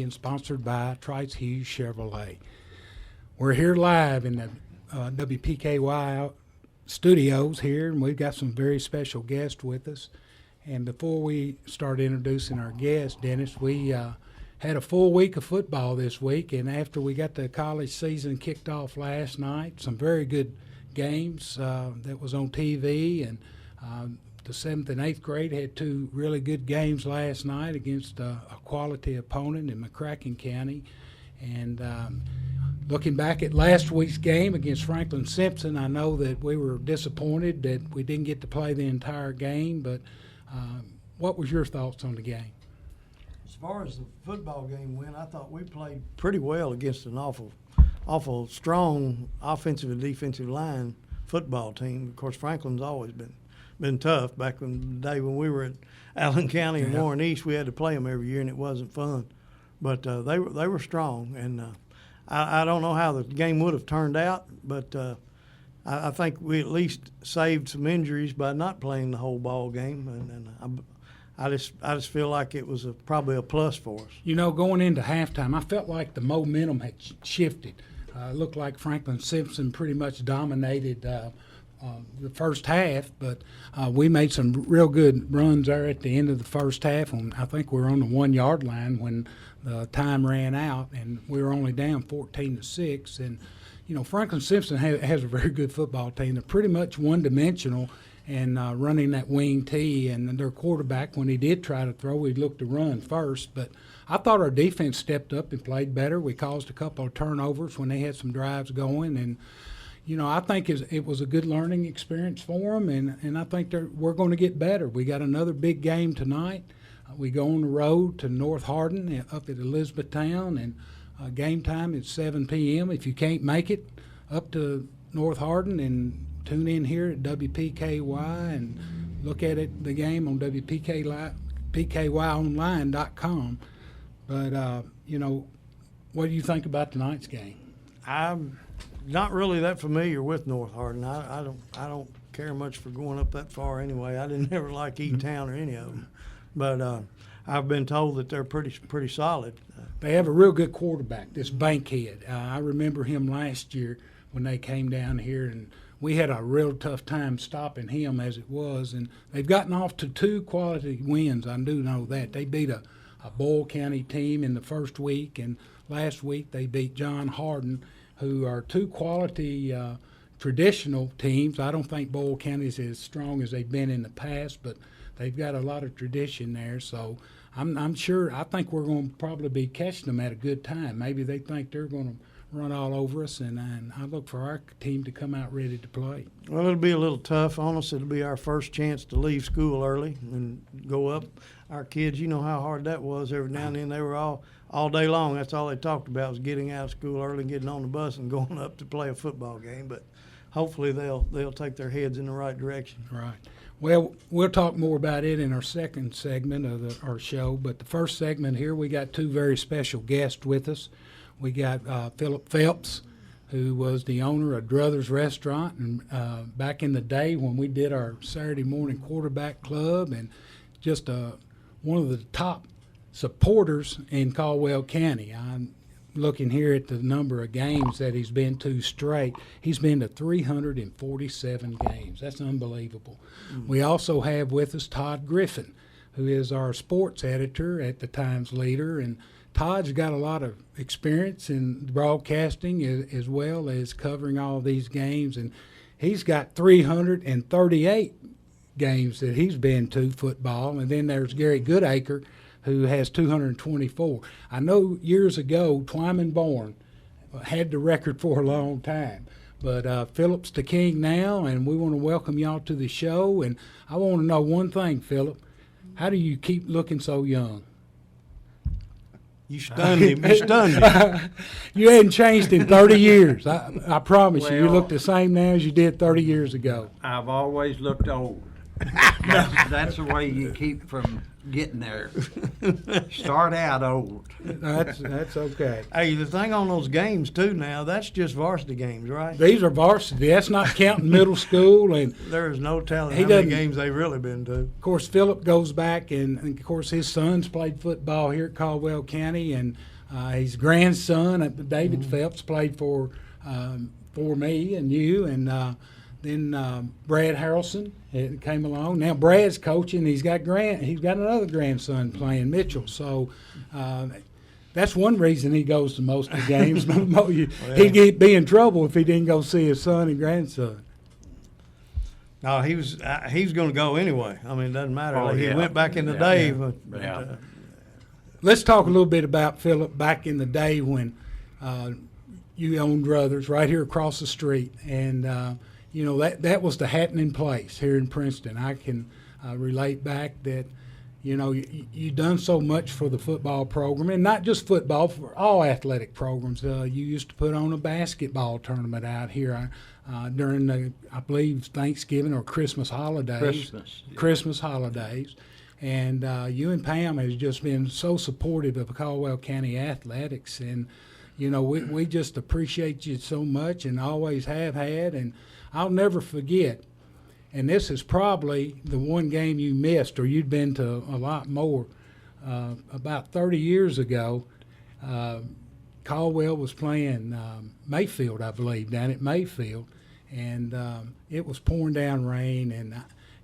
and sponsored by Trice Hughes Chevrolet. We're here live in the WPKY studios here, and we've got some very special guests with us. And before we start introducing our guests, Dennis, we had a full week of football this week, and after we got the college season kicked off last night, some very good games that was on TV, and the 7th and 8th grade had two really good games last night against a quality opponent in McClung County. And looking back at last week's game against Franklin Simpson, I know that we were disappointed that we didn't get to play the entire game, but what was your thoughts on the game? As far as the football game went, I thought we played pretty well against an awful strong offensive and defensive line football team. Of course, Franklin's always been tough. Back in the day when we were at Allen County and Warren East, we had to play them every year, and it wasn't fun. But they were strong, and I don't know how the game would have turned out, but I think we at least saved some injuries by not playing the whole ball game, and I just feel like it was probably a plus for us. You know, going into halftime, I felt like the momentum had shifted. It looked like Franklin Simpson pretty much dominated the first half, but we made some real good runs there at the end of the first half. And I think we were on the 1 yard line when the time ran out, and we were only down 14-6. And you know, Franklin Simpson has a very good football team. They're pretty much one-dimensional and running that wing T. And their quarterback, when he did try to throw, he looked to run first. But I thought our defense stepped up and played better. We caused a couple of turnovers when they had some drives going, and you know, I think it was a good learning experience for them, and I think we're going to get better. We got another big game tonight. We go on the road to North Hardin up at Elizabethtown, and game time is 7 p.m. If you can't make it up to North Hardin, and tune in here at WPKY and look at the game on WPKYonline.com. But, you know, what do you think about tonight's game? I'm not really that familiar with North Hardin. I don't care much for going up that far anyway. I didn't ever like E-Town or any of them, but I've been told that they're pretty solid. They have a real good quarterback, this Bankhead. I remember him last year when they came down here, and we had a real tough time stopping him as it was. And they've gotten off to 2 quality wins. I do know that. They beat a Boyle County team in the first week, and last week they beat John Hardin, who are 2 quality traditional teams. I don't think Boyle County is as strong as they've been in the past, but they've got a lot of tradition there. So I'm sure, I think we're going to probably be catching them at a good time. Maybe they think they're going to run all over us, and I look for our team to come out ready to play. Well, it'll be a little tough on us. It'll be our first chance to leave school early and go up. Our kids, you know how hard that was. Every now and then they were all day long. That's all they talked about was getting out of school early, getting on the bus, and going up to play a football game. But hopefully they'll take their heads in the right direction. Right. Well, we'll talk more about it in our second segment of our show. But the first segment here, we got 2 very special guests with us. We got Phillip Phelps, who was the owner of Druthers Restaurant, and back in the day when we did our Saturday morning quarterback club, and just one of the top supporters in Caldwell County. I'm looking here at the number of games that he's been to straight. He's been to 347 games. That's unbelievable. Mm-hmm. We also have with us Todd Griffin, who is our sports editor at the Times Leader, and Todd's got a lot of experience in broadcasting as well as covering all these games, and he's got 338 games that he's been to football. And then there's Gary Goodacre, who has 224. I know years ago Twyman Bourne had the record for a long time, but Phillip's the king now, and we want to welcome y'all to the show. And I want to know one thing, Phillip. How do you keep looking so young? You stunned him. You stunned him. You hadn't changed in 30 years. I promise you look the same now as you did 30 years ago. I've always looked old. That's the way you keep from getting there. Start out old. That's okay. Hey, the thing on those games too now, that's just varsity games, right? These are varsity. That's not counting middle school. And There is no telling He how many doesn't- games they've really been to. of course, Phillip goes back, and of course, his sons played football here at Caldwell County, and his grandson, David Phelps, played for me and you, and then Brad Harrelson came along. Now Brad's coaching. He's got another grandson playing, Mitchell. So that's one reason he goes to most of the games. He'd be in trouble if he didn't go see his son and grandson. No, he was going to go anyway. I mean, it doesn't matter. Oh, He yeah. went back in the Yeah. day. Yeah. But, Yeah. Let's talk a little bit about Phillip back in the day when you owned Druthers right here across the street, and that was the happening place here in Princeton. I can relate back that you done so much for the football program, and not just football, for all athletic programs. You used to put on a basketball tournament out here during I believe Thanksgiving or Christmas holidays. Christmas holidays. And you and Pam has just been so supportive of Caldwell County athletics, and we just appreciate you so much, and always have had. And I'll never forget. And this is probably the one game you missed, or you'd been to a lot more. About 30 years ago, Caldwell was playing Mayfield, I believe, down at Mayfield, and it was pouring down rain, and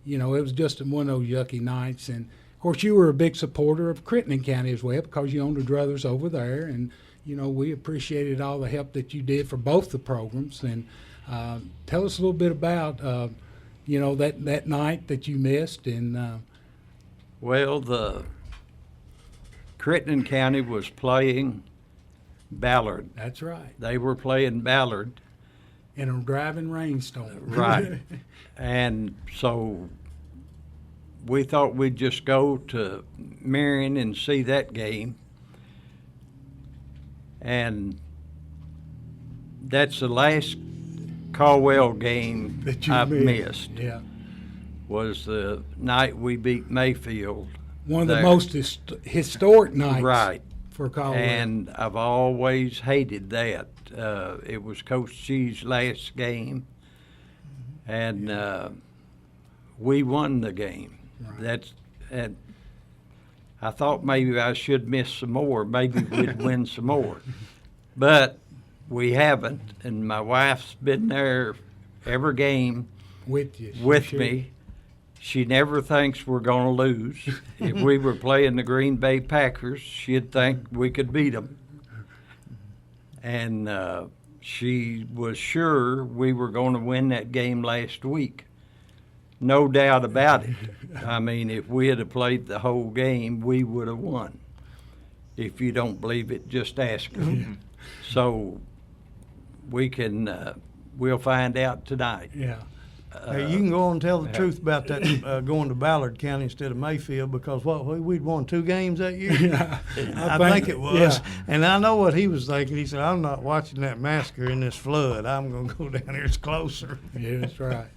it was just one of those yucky nights. And of course, you were a big supporter of Crittenden County as well, because you owned the Druthers over there, and we appreciated all the help that you did for both the programs. And tell us a little bit about that night that you missed. And Well, the Crittenden County was playing Ballard. that's right, They were playing Ballard. in a driving rainstorm. Right. And so we thought we'd just go to Marion and see that game. And that's the last Caldwell game That you I've missed. Yeah. Was the night we beat Mayfield. One of the there. most historic nights Right. for Caldwell. And I've always hated that. It was Coach G's last game, and we won the game. Right. And I thought maybe I should miss some more. Maybe we'd win some more, but we haven't. And my wife's been there every game with you. with me. She never thinks we're going to lose. If we were playing the Green Bay Packers, she'd think we could beat them. And she was sure we were going to win that game last week. No doubt about it. I mean, if we had played the whole game, we would have won. If you don't believe it, just ask her. So we can, we'll find out tonight. Yeah. Hey, you can go on and tell the truth about that going to Ballard County instead of Mayfield, because we'd won 2 games that year. Yeah. I think it was. Yeah. And I know what he was thinking. He said, I'm not watching that massacre in this flood. I'm going to go down here. It's closer. Yeah, that's right.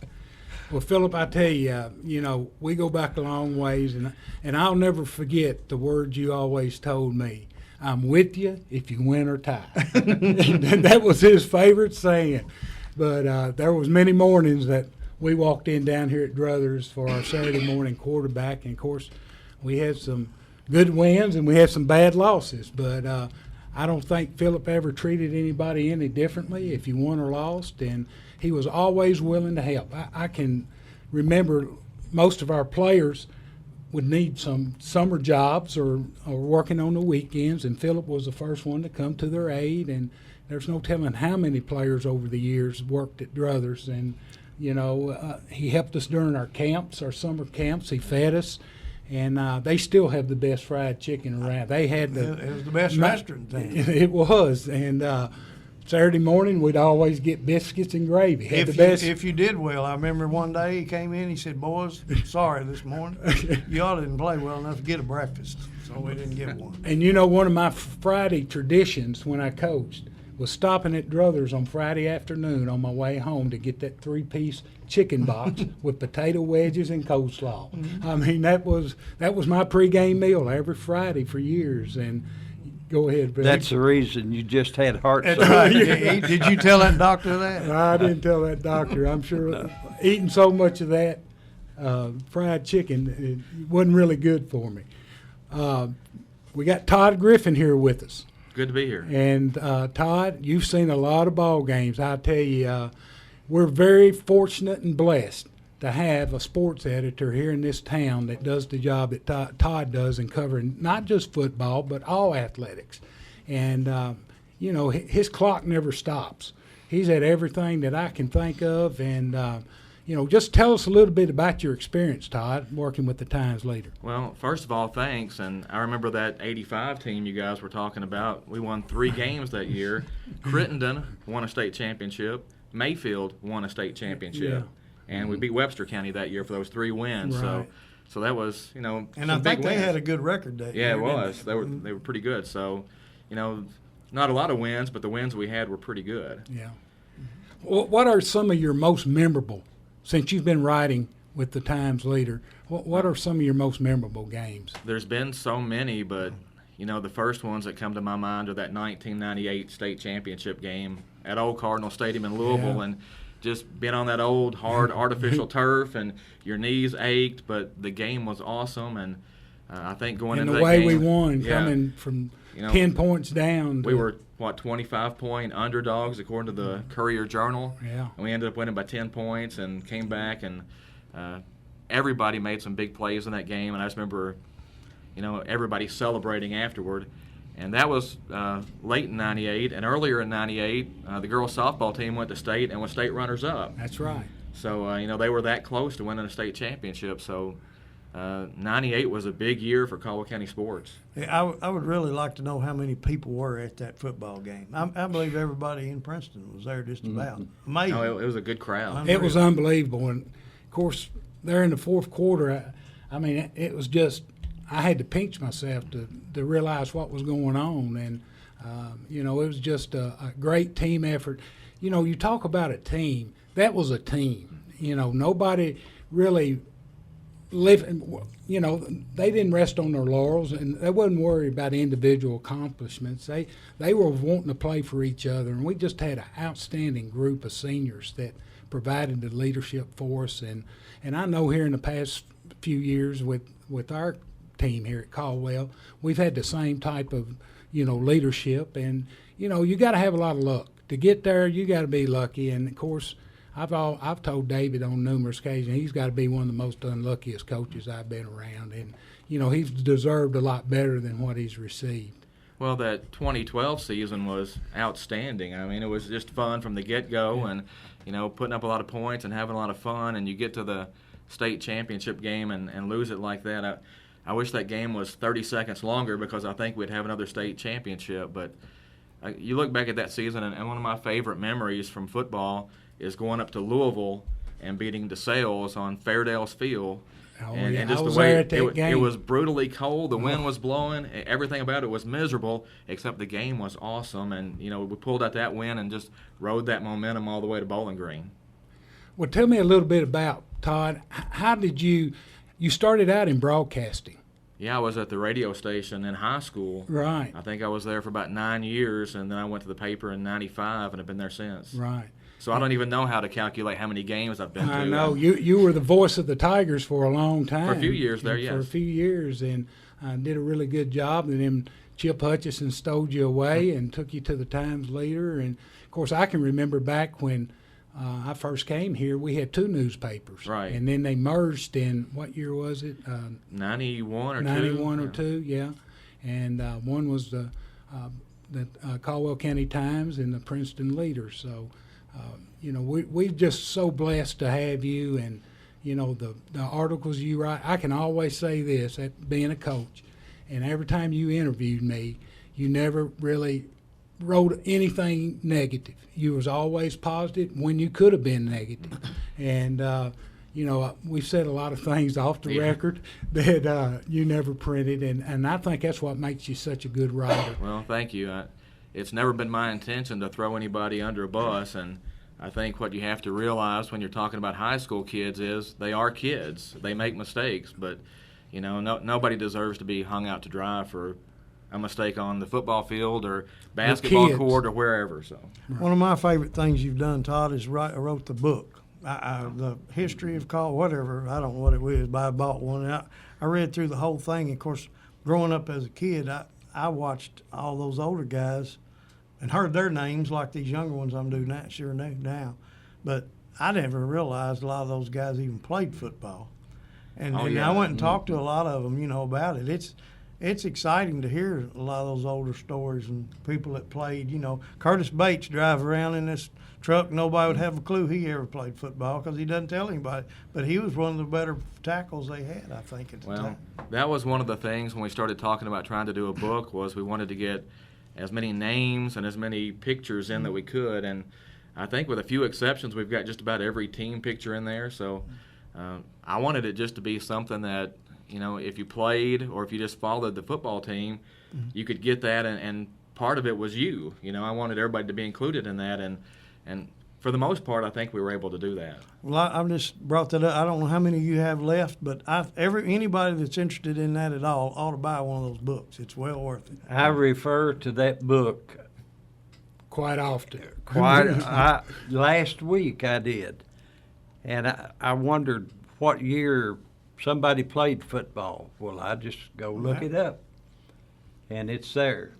Well, Phillip, I tell you, we go back a long ways, and I'll never forget the words you always told me. I'm with you if you win or tie. That was his favorite saying. But there was many mornings that we walked in down here at Druthers for our Saturday morning quarterback, and of course, we had some good wins and we had some bad losses. But I don't think Phillip ever treated anybody any differently if you won or lost, and he was always willing to help. I can remember most of our players would need some summer jobs or working on the weekends, and Phillip was the first one to come to their aid. And there's no telling how many players over the years worked at Druthers. And he helped us during our camps, our summer camps. He fed us, and they still have the best fried chicken around. They had It was the best restaurant in town. It was, and Saturday morning we'd always get biscuits and gravy. Had the best. If you did well, I remember one day he came in. He said, "Boys, sorry this morning. Y'all didn't play well enough to get a breakfast, so we didn't get one." And one of my Friday traditions when I coached was stopping at Druthers on Friday afternoon on my way home to get that 3-piece chicken box with potato wedges and coleslaw. I mean, that was my pregame meal every Friday for years. And go ahead, Billy. That's the reason you just had heart That's surgery. right. Did you tell that doctor that? I didn't tell that doctor. I'm sure eating so much of that fried chicken, it wasn't really good for me. We got Todd Griffin here with us. Good to be here. And Todd, you've seen a lot of ball games. I tell you, we're very fortunate and blessed to have a sports editor here in this town that does the job that Todd does in covering not just football but all athletics. And you know, his clock never stops. He's at everything that I can think of. And you know, just tell us a little bit about your experience, Todd, working with the Times Leader. Well, first of all, thanks. And I remember that 85 team you guys were talking about. We won 3 games that year. Crittenden won a state championship. Mayfield won a state championship. Yeah. And we beat Webster County that year for those 3 wins. Right. So that was, you know, And I some think big they wins. had a good record that Yeah, year. it was. didn't They were pretty good. So, you know, not a lot of wins, but the wins we had were pretty good. Yeah. What are some of your most memorable, since you've been writing with the Times Leader, what are some of your most memorable games? There's been so many, but you know, the first ones that come to my mind are that 1998 state championship game at Old Cardinal Stadium in Louisville, Yeah. and just being on that old hard artificial turf, and your knees ached, but the game was awesome, and I think going And into the that way game, we won, yeah, coming from you know, 10 points down. we were 25-point underdogs according to the Courier Journal. Yeah. And we ended up winning by 10 points and came back, and everybody made some big plays in that game. And I just remember, you know, everybody celebrating afterward. And that was late in '98, and earlier in '98, the girls softball team went to state and was state runners-up. That's right. So you know, they were that close to winning a state championship. So '98 was a big year for Caldwell County sports. I would really like to know how many people were at that football game. I believe everybody in Princeton was there just about. Amazing. No, it was a good crowd. It was unbelievable. And, of course, there in the fourth quarter, I mean, it was just – I had to pinch myself to realize what was going on. And, you know, it was just a great team effort. You know, you talk about a team. That was a team. You know, nobody really you know, they didn't rest on their laurels, and they wasn't worried about individual accomplishments. They were wanting to play for each other, and we just had an outstanding group of seniors that provided the leadership for us. And I know here in the past few years with our team here at Caldwell, we've had the same type of, you know, leadership. And, you know, you got to have a lot of luck. To get there, you got to be lucky. And, of course, I've told David on numerous occasions he's got to be one of the most unluckiest coaches I've been around. And, you know, he's deserved a lot better than what he's received. Well, that 2012 season was outstanding. I mean, it was just fun from the get-go, and, you know, putting up a lot of points and having a lot of fun, and you get to the state championship game and lose it like that. I wish that game was 30 seconds longer, because I think we'd have another state championship. But you look back at that season, and one of my favorite memories from football is going up to Louisville and beating DeSales on Fairdale's Field. Oh, And yeah. just I was the way there at that game. it was brutally cold. The wind was blowing. Everything about it was miserable, except the game was awesome. And, you know, we pulled out that win and just rode that momentum all the way to Bowling Green. Well, tell me a little bit about, Todd, how did you started out in broadcasting? Yeah, I was at the radio station in high school. Right. I think I was there for about 9 years, and then I went to the paper in '95 and have been there since. Right. So I don't even know how to calculate how many games I've been to. I know. You were the voice of the Tigers for a long time. For a few years there, For a yes. few years, and did a really good job. And then Chip Hutchison stowed you away and took you to the Times Leader. And, of course, I can remember back when I first came here, we had 2 newspapers. Right. And then they merged in, what year was it? 91 or 2. 91 or Yeah. 2, yeah. And one was the Caldwell County Times and the Princeton Leader. So, you know, we're just so blessed to have you, and, you know, the articles you write. I can always say this, at being a coach, and every time you interviewed me, you never really wrote anything negative. You was always positive when you could have been negative. And, you know, we've said a lot of things off the record that you never printed, and I think that's what makes you such a good writer. Well, thank you. it's never been my intention to throw anybody under a bus. And I think what you have to realize when you're talking about high school kids is they are kids. They make mistakes, but nobody deserves to be hung out to dry for a mistake on the football field or basketball court or wherever. So, one of my favorite things you've done, Todd, is wrote the book. The history of college, whatever, I don't know what it was, but I bought one. And I read through the whole thing. Of course, growing up as a kid, I watched all those older guys and heard their names like these younger ones I'm doing now. But I never realized a lot of those guys even played football. And I went and talked to a lot of them, about it. It's exciting to hear a lot of those older stories and people that played. Curtis Bates drive around in this truck. Nobody would have a clue he ever played football because he doesn't tell anybody. But he was one of the better tackles they had, I think, at the time. That was one of the things when we started talking about trying to do a book was we wanted to get as many names and as many pictures in that we could. And I think with a few exceptions, we've got just about every team picture in there. So I wanted it just to be something that, if you played or if you just followed the football team, you could get that, and part of it was you. I wanted everybody to be included in that, and for the most part, I think we were able to do that. Well, I've just brought that up. I don't know how many you have left, but anybody that's interested in that at all ought to buy one of those books. It's well worth it. I refer to that book quite often. Last week I did, and I wondered what year somebody played football. Well, I just go look it up, and it's there.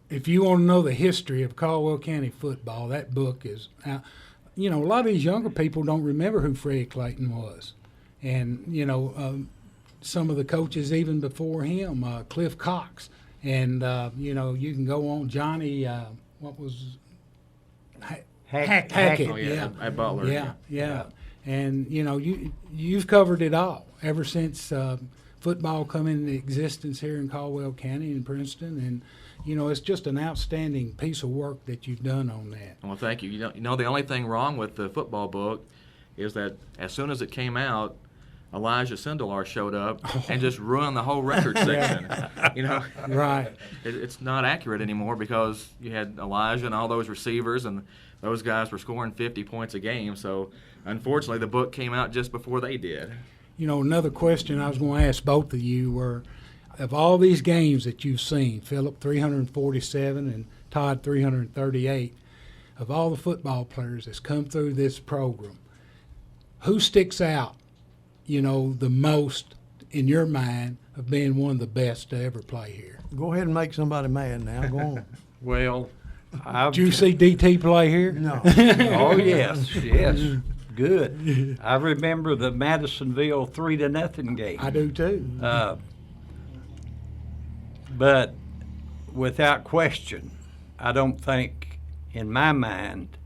If you want to know the history of Caldwell County football, that book is out. A lot of these younger people don't remember who Freddie Clayton was. And, some of the coaches even before him, Cliff Cox. And, you can go on, Johnny, Hackett. Oh, yeah, at Butler. Yeah. And, you've covered it all ever since football come into existence here in Caldwell County and Princeton. And, it's just an outstanding piece of work that you've done on that. Well, thank you. The only thing wrong with the football book is that as soon as it came out, Elijah Sindelar showed up and just ruined the whole record section. Right. It's not accurate anymore because you had Elijah and all those receivers, and those guys were scoring 50 points a game. So, unfortunately, the book came out just before they did. Another question I was going to ask both of you were, of all these games that you've seen, Phillip 347 and Todd 338, of all the football players that's come through this program, who sticks out, the most in your mind of being one of the best to ever play here? Go ahead and make somebody mad now. Go on. Well, did you see DT play here? No. Oh, yes. Good. I remember the Madisonville 3-0 game. I do too. But without question, I don't think, in my mind,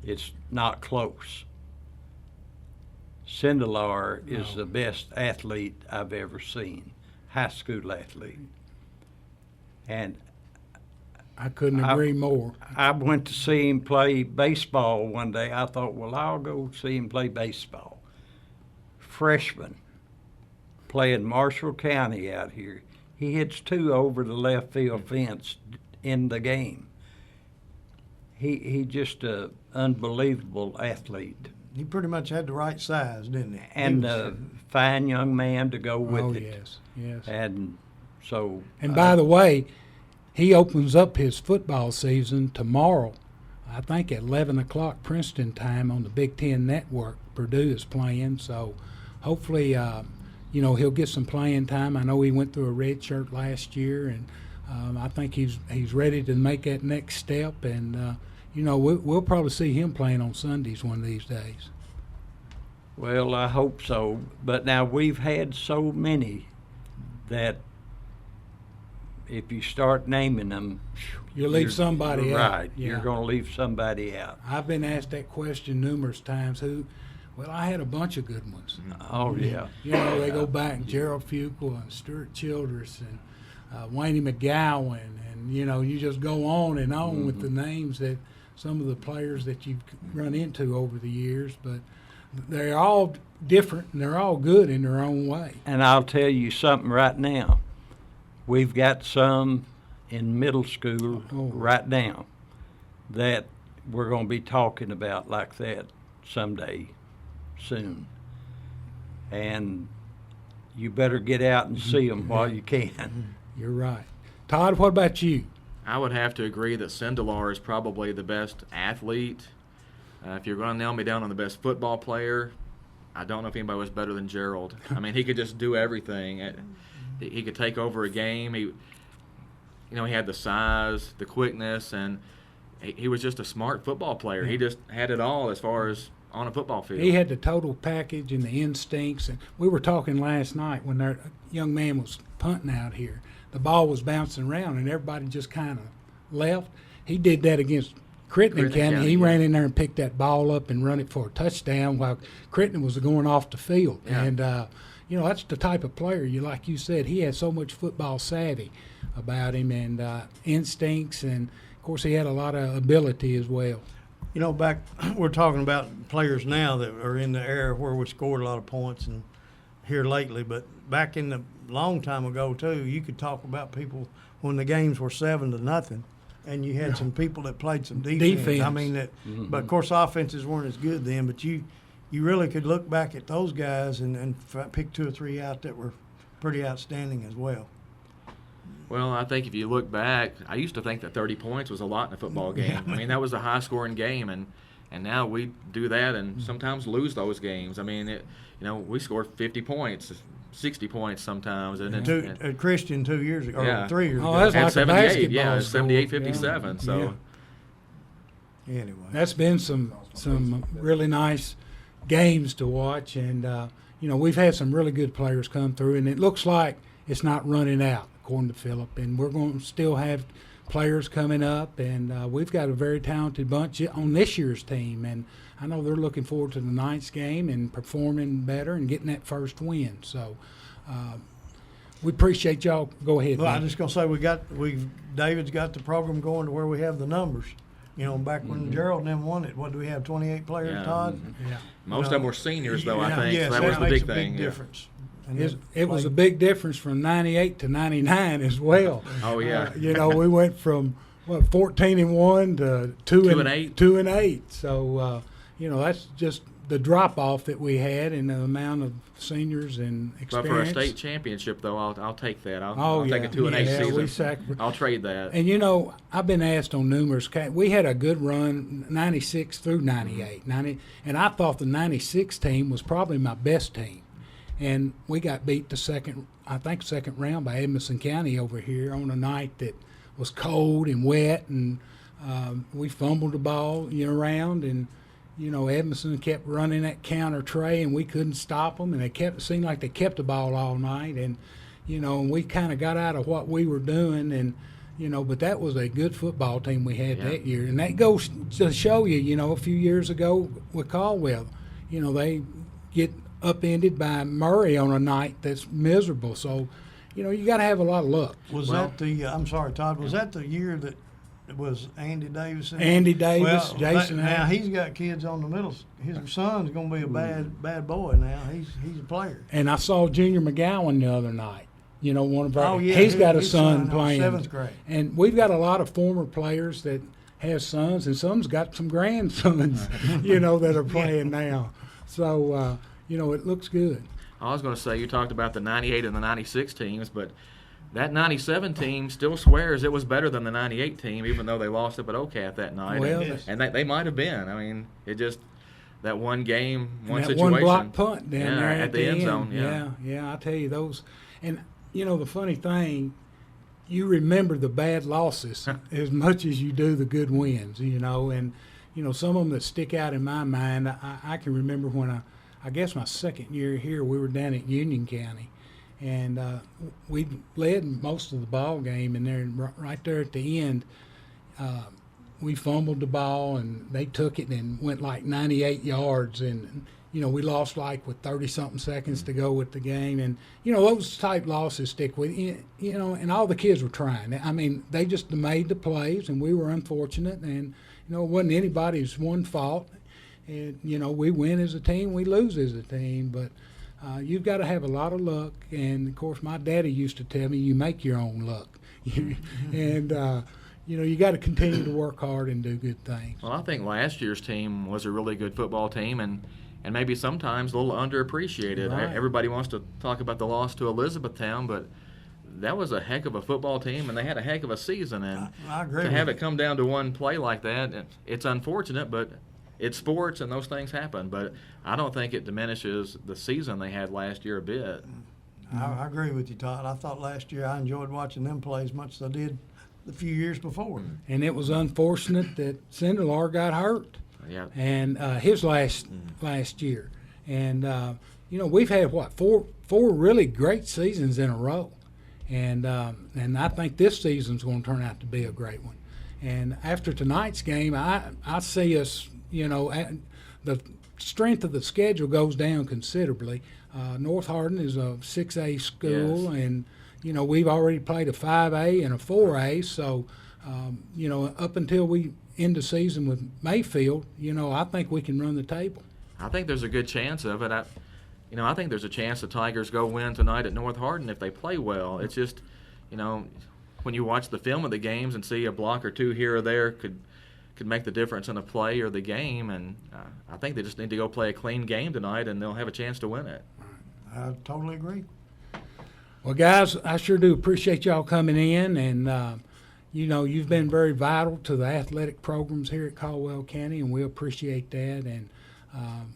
it's not close. Sindelar is the best athlete I've ever seen, high school athlete. And I couldn't agree more. I went to see him play baseball one day. I thought, well, I'll go see him play baseball. Freshman, playing Marshall County out here. He hits 2 over the left field fence in the game. He just an unbelievable athlete. He pretty much had the right size, didn't he? And a fine young man to go with it. Yes. And so. And by the way, he opens up his football season tomorrow, I think at 11 o'clock Princeton time on the Big Ten Network. Purdue is playing, so hopefully, he'll get some playing time. I know he went through a red shirt last year, and I think he's ready to make that next step. And, we'll probably see him playing on Sundays one of these days. Well, I hope so. But now we've had so many that if you start naming them, you'll leave somebody out. Right. Yeah. You're going to leave somebody out. I've been asked that question numerous times. Well, I had a bunch of good ones. Oh, yeah. They go back, Gerald Fuqua and Stuart Childress and Wayne McGowan, and, you just go on and on with the names that some of the players that you've run into over the years. But they're all different, and they're all good in their own way. And I'll tell you something right now. We've got some in middle school right now that we're going to be talking about like that someday soon. And you better get out and see them while you can. You're right. Todd, what about you? I would have to agree that Sindelar is probably the best athlete. If you're going to nail me down on the best football player, I don't know if anybody was better than Gerald. I mean, he could just do everything. He could take over a game. He had the size, the quickness, and he was just a smart football player. He just had it all as far as on a football field. He had the total package and the instincts. And we were talking last night when that young man was punting out here. The ball was bouncing around, and everybody just kind of left. He did that against Crittenden County. He ran in there and picked that ball up and run it for a touchdown while Crittenden was going off the field. Yeah. And, that's the type of player, like you said, he had so much football savvy about him and instincts, and, of course, he had a lot of ability as well. Back we're talking about players now that are in the era where we scored a lot of points and here lately, but back in the long time ago too, you could talk about people when the games were 7-0, and you had some people that played some defense. I mean but of course offenses weren't as good then. But you really could look back at those guys and pick 2 or 3 out that were pretty outstanding as well. Well, I think if you look back, I used to think that 30 points was a lot in a football game. I mean, that was a high-scoring game, and now we do that and sometimes lose those games. I mean, we scored 50 points, 60 points sometimes. And Christian 2 years ago, or 3 years ago. That's and like 78, basketball 78, score. 57. Yeah. So Anyway, that's been some really nice games to watch, and we've had some really good players come through, and it looks like it's not running out, according to Phillip, and we're going to still have players coming up, and we've got a very talented bunch on this year's team, and I know they're looking forward to the ninth game and performing better and getting that first win. So we appreciate y'all. Go ahead. Well, I'm just going to say David's got the program going to where we have the numbers. Back when Gerald and them won it, what do we have, 28 players, Yeah. Todd? Yeah. most of them were seniors, though, I think. Yes, So that was the makes big a thing. big yeah. difference. And It was a big difference from 98 to 99 as well. Oh, yeah. We went from 14-1 to 2-8. 2-8. So that's just the drop off that we had in the amount of seniors and experience. But for a state championship, though, I'll take that. I'll take a 2-8 season. I'll trade that. And I've been asked on numerous. We had a good run, 96 through 98, and I thought the 96 team was probably my best team. And we got beat the second round by Edmonson County over here on a night that was cold and wet, and we fumbled the ball around, and Edmonson kept running that counter tray, and we couldn't stop them, and it seemed like they kept the ball all night, and and we kind of got out of what we were doing, and but that was a good football team we had that year, and that goes to show you, a few years ago with Caldwell, they get upended by Murray on a night that's miserable. So, you got to have a lot of luck. I'm sorry, Todd, was that the year that it was Andy Davis? Andy Davis, Jason. Now he's got kids on the middle. His son's going to be a bad boy now. He's a player. And I saw Junior McGowan the other night. One of our. Oh, yeah, he's got a his son playing 7th grade. And we've got a lot of former players that have sons, and some's got some grandsons, that are playing now. So. It looks good. I was going to say, you talked about the 98 and the 96 teams, but that 97 team still swears it was better than the 98 team, even though they lost up at OCAT that night. Well, and they might have been. I mean, it just that one game, one that situation. One block punt down there at the end zone. Yeah, I tell you those. And, the funny thing, you remember the bad losses as much as you do the good wins, and, some of them that stick out in my mind, I can remember when I guess my second year here, we were down at Union County, and we led most of the ball game, and there, right there at the end, we fumbled the ball, and they took it and went like 98 yards, and we lost like with 30-something seconds to go with the game, and those type losses stick with you, and all the kids were trying. I mean, they just made the plays, and we were unfortunate, and it wasn't anybody's one fault. And, we win as a team, we lose as a team, but you've got to have a lot of luck. And, of course, my daddy used to tell me you make your own luck. And, you got to continue to work hard and do good things. Well, I think last year's team was a really good football team, and maybe sometimes a little underappreciated. Right. Everybody wants to talk about the loss to Elizabethtown, but that was a heck of a football team, and they had a heck of a season. And I agree to with have you. it come down to one play like that, it's unfortunate, but it's sports and those things happen. But I don't think it diminishes the season they had last year a bit. I agree with you, Todd. I thought last year I enjoyed watching them play as much as I did the few years before. And it was unfortunate that Cinderlar got hurt. Yeah. And his last year. And, we've had, four really great seasons in a row. And I think this season's going to turn out to be a great one. And after tonight's game, I see us, the strength of the schedule goes down considerably. North Hardin is a 6A school, Yes. and, we've already played a 5A and a 4A. So, up until we end the season with Mayfield, I think we can run the table. I think there's a good chance of it. I think there's a chance the Tigers go win tonight at North Hardin if they play well. It's just, when you watch the film of the games and see a block or two here or there could make the difference in a play or the game. And I think they just need to go play a clean game tonight, and they'll have a chance to win it. I totally agree. Well, guys, I sure do appreciate y'all coming in, and you've been very vital to the athletic programs here at Caldwell County, and we appreciate that, and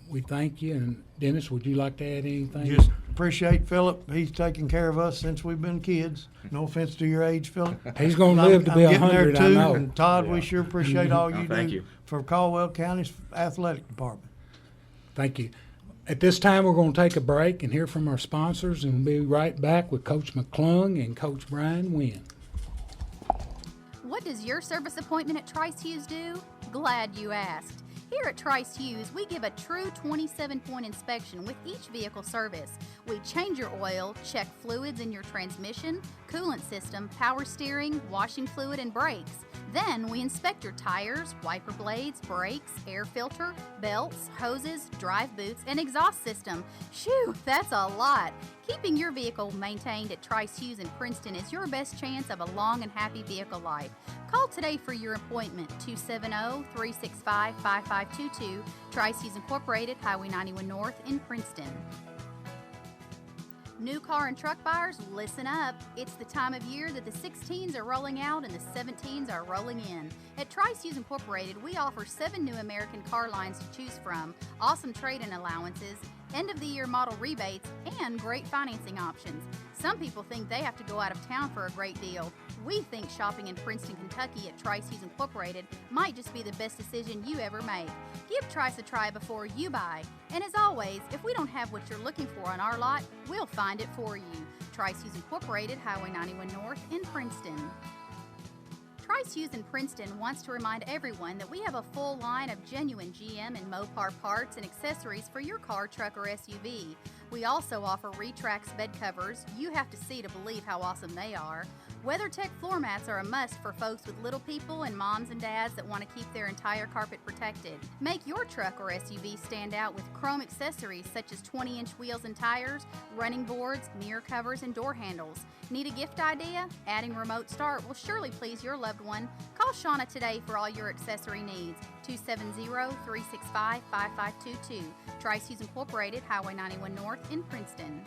we thank you. And Dennis, would you like to add anything? Just appreciate Phillip. He's taken care of us since we've been kids. No offense to your age, Phillip. He's going to I'm- live to be I'm getting there 100, I too. know. And Todd, we Yeah. sure appreciate all you Thank do you. for Caldwell County's athletic department. Thank you. At this time, we're going to take a break and hear from our sponsors, and we'll be right back with Coach McClung and Coach Brian Wynn. What does your service appointment at Trice Hughes do? Glad you asked. Here at Trice Hughes, we give a true 27-point inspection with each vehicle service. We change your oil, check fluids in your transmission, coolant system, power steering, washing fluid, and brakes. Then we inspect your tires, wiper blades, brakes, air filter, belts, hoses, drive boots, and exhaust system. Shoo, that's a lot. Keeping your vehicle maintained at Trice Hughes in Princeton is your best chance of a long and happy vehicle life. Call today for your appointment, 270-365-5522, Trice Hughes Incorporated, Highway 91 North in Princeton. New car and truck buyers, listen up. It's the time of year that the 16s are rolling out and the 17s are rolling in. At Trice Hughes Incorporated, we offer 7 new American car lines to choose from, awesome trade-in allowances, end-of-the-year model rebates, and great financing options. Some people think they have to go out of town for a great deal. We think shopping in Princeton, Kentucky at Trice Hughes Incorporated might just be the best decision you ever make. Give Trice a try before you buy. And as always, if we don't have what you're looking for on our lot, we'll find it for you. Trice Hughes Incorporated, Highway 91 North in Princeton. Trice Hughes in Princeton wants to remind everyone that we have a full line of genuine GM and Mopar parts and accessories for your car, truck, or SUV. We also offer Retrax bed covers. You have to see to believe how awesome they are. WeatherTech floor mats are a must for folks with little people and moms and dads that want to keep their entire carpet protected. Make your truck or SUV stand out with chrome accessories such as 20-inch wheels and tires, running boards, mirror covers, and door handles. Need a gift idea? Adding remote start will surely please your loved one. Call Shauna today for all your accessory needs. 270-365-5522. Trice Hughes Incorporated, Highway 91 North in Princeton.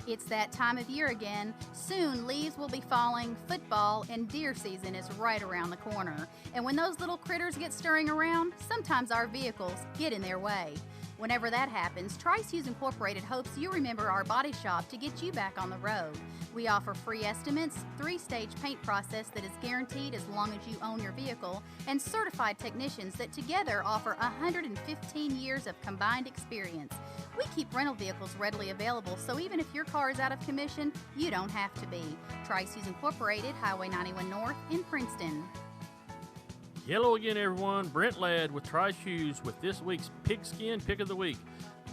It's that time of year again. Soon leaves will be falling, football and deer season is right around the corner. And when those little critters get stirring around, sometimes our vehicles get in their way. Whenever that happens, Trice Hughes Incorporated hopes you remember our body shop to get you back on the road. We offer free estimates, 3-stage paint process that is guaranteed as long as you own your vehicle, and certified technicians that together offer 115 years of combined experience. We keep rental vehicles readily available, so even if your car is out of commission, you don't have to be. Trice Hughes Incorporated, Highway 91 North in Princeton. Hello again, everyone. Brent Ladd with Trice Hughes with this week's Pigskin Pick of the Week.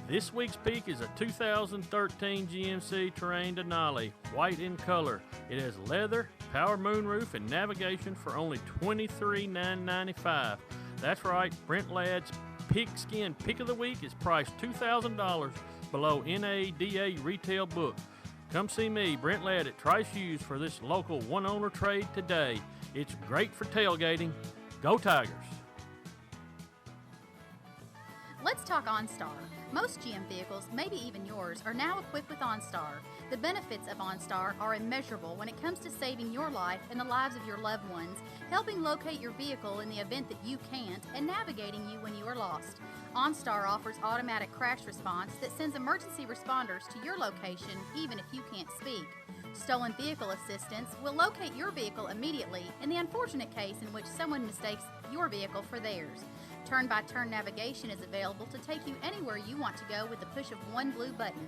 This week's pick is a 2013 GMC Terrain Denali, white in color. It has leather, power moonroof, and navigation for only $23,995. That's right, Brent Ladd's Pigskin Pick of the Week is priced $2,000 below NADA retail book. come see me, Brent Ladd at Trice Hughes for this local one-owner trade today. It's great for tailgating. Go Tigers! Let's talk OnStar. Most GM vehicles, maybe even yours, are now equipped with OnStar. The benefits of OnStar are immeasurable when it comes to saving your life and the lives of your loved ones, helping locate your vehicle in the event that you can't, and navigating you when you are lost. OnStar offers automatic crash response that sends emergency responders to your location even if you can't speak. Stolen vehicle assistance will locate your vehicle immediately in the unfortunate case in which someone mistakes your vehicle for theirs. Turn-by-turn navigation is available to take you anywhere you want to go with the push of one blue button.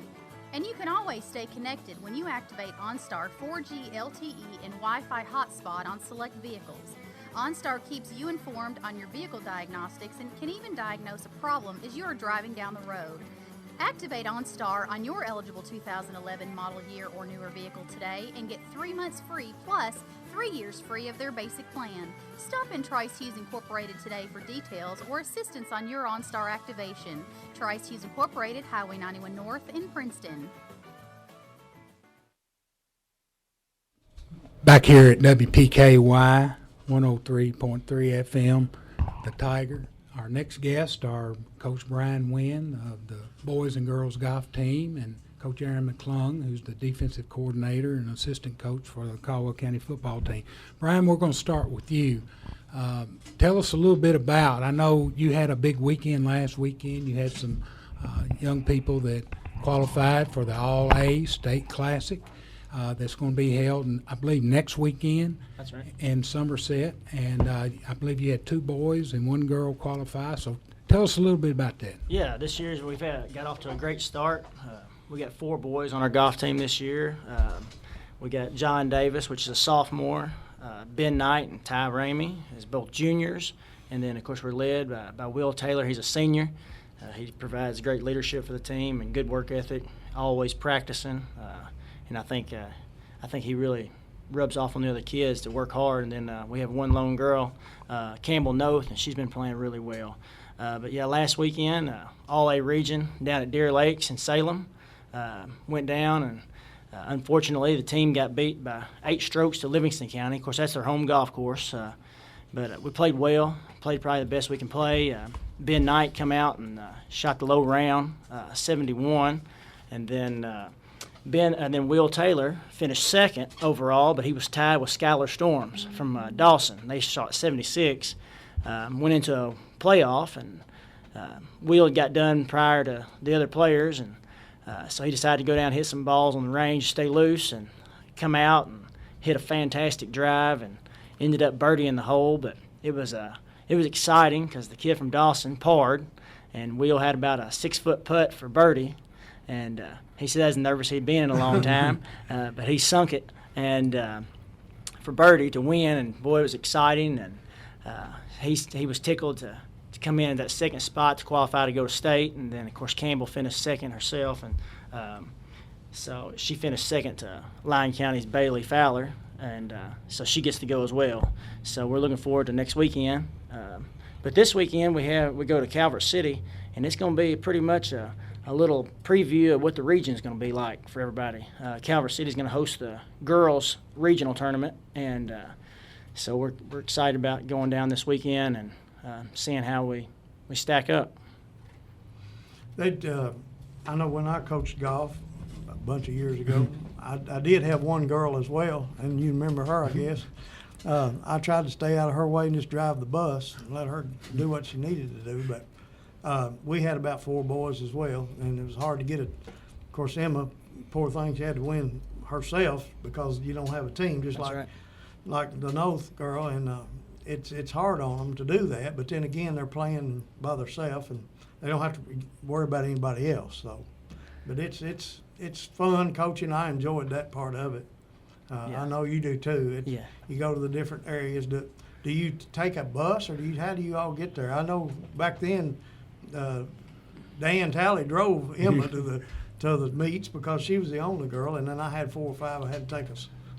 And you can always stay connected when you activate OnStar 4G LTE and Wi-Fi hotspot on select vehicles. OnStar keeps you informed on your vehicle diagnostics and can even diagnose a problem as you are driving down the road. Activate OnStar on your eligible 2011 model year or newer vehicle today and get 3 months free plus 3 years free of their basic plan. Stop in Trice Hughes Incorporated today for details or assistance on your OnStar activation. Trice Hughes Incorporated, Highway 91 North in Princeton. Back here at WPKY 103.3 FM, the Tiger. Our next guests are Coach Brian Wynn of the boys and girls golf team and Coach Aaron McClung, who's the defensive coordinator and assistant coach for the Caldwell County football team. Brian, we're going to start with you. Tell us a little bit about, I know you had a big weekend last weekend. You had some young people that qualified for the All-A State Classic. That's going to be held, I believe, next weekend. That's right. In Somerset. And I believe you had 2 boys and 1 girl qualify. So tell us a little bit about that. Yeah, this year we've got off to a great start. We got 4 boys on our golf team this year. We got John Davis, which is a sophomore, Ben Knight and Ty Ramey is both juniors. And then, of course, we're led by Will Taylor. He's a senior. He provides great leadership for the team and good work ethic, always practicing. And I think he really rubs off on the other kids to work hard. And then we have 1 lone girl, Campbell Noth, and she's been playing really well. But, yeah, last weekend, All-A region down at Deer Lakes in Salem went down. And, unfortunately, the team got beat by 8 strokes to Livingston County. Of course, that's their home golf course. But we played well, played probably the best we can play. Ben Knight come out and shot the low round, 71. And then Will Taylor finished second overall, but he was tied with Skylar Storms from Dawson. They shot 76, went into a playoff, and Will got done prior to the other players, and so he decided to go down and hit some balls on the range, stay loose, and come out and hit a fantastic drive and ended up birdieing the hole. But it was exciting because the kid from Dawson parred, and Will had about a 6-foot putt for birdie. And he said as nervous he'd been in a long time, but he sunk it and for birdie to win. And boy, it was exciting. And he was tickled to come in at that second spot to qualify to go to state. And then of course Campbell finished second herself, and so she finished second to Lyon County's Bailey Fowler, and so she gets to go as well. So we're looking forward to next weekend. But this weekend we go to Calvert City, and it's going to be pretty much a little preview of what the region is going to be like for everybody. Calvert City is going to host the girls' regional tournament, and so we're excited about going down this weekend and seeing how we stack up. I know when I coached golf a bunch of years ago, I did have 1 girl as well, and you remember her, I guess. I tried to stay out of her way and just drive the bus and let her do what she needed to do, but we had about 4 boys as well, and it was hard to get it. Of course, Emma, poor thing, she had to win herself because you don't have a team, just That's like right. like the Noth girl, and it's hard on them to do that. But then again, they're playing by themselves, and they don't have to worry about anybody else. So, but it's fun coaching. I enjoyed that part of it. Yeah. I know you do too. Yeah. You go to the different areas. Do you take a bus, or how do you all get there? I know back then. Dan Talley drove Emma to the meets because she was the only girl, and then I had 4 or 5 I had to take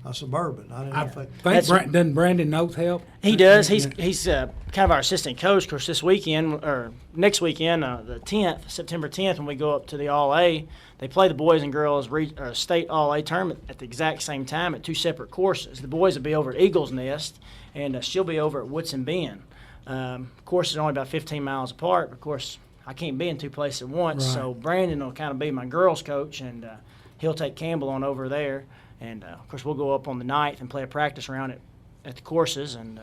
a Suburban. I didn't know I if they. think doesn't Brandon Noth help? He does. He's kind of our assistant coach. Of course, this weekend or next weekend, the 10th, September 10th, when we go up to the All A, they play the boys and girls state All A tournament at the exact same time at two separate courses. The boys will be over at Eagles Nest, and she'll be over at Woodson Bend. Courses are only about 15 miles apart. Of course, I can't be in two places at once, Right. so Brandon will kind of be my girls' coach, and he'll take Campbell on over there. And, of course, we'll go up on the 9th and play a practice round at the courses and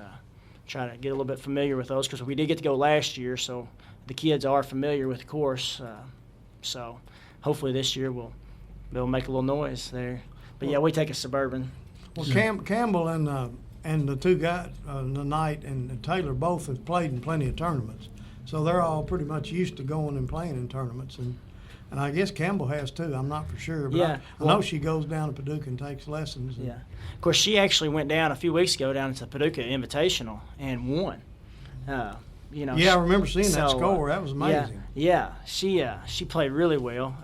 try to get a little bit familiar with those because we did get to go last year, so the kids are familiar with the course. So hopefully this year they'll make a little noise there. But, yeah, we take a Suburban. Well, Campbell and the two guys, the Knight and Taylor, both have played in plenty of tournaments, so they're all pretty much used to going and playing in tournaments. And I guess Campbell has too. I'm not for sure, but Yeah, I know she goes down to Paducah and takes lessons. Yeah. Of course, she actually went down a few weeks ago down to the Paducah Invitational and won. Yeah, I remember seeing that score. That was amazing. Yeah. She played really well.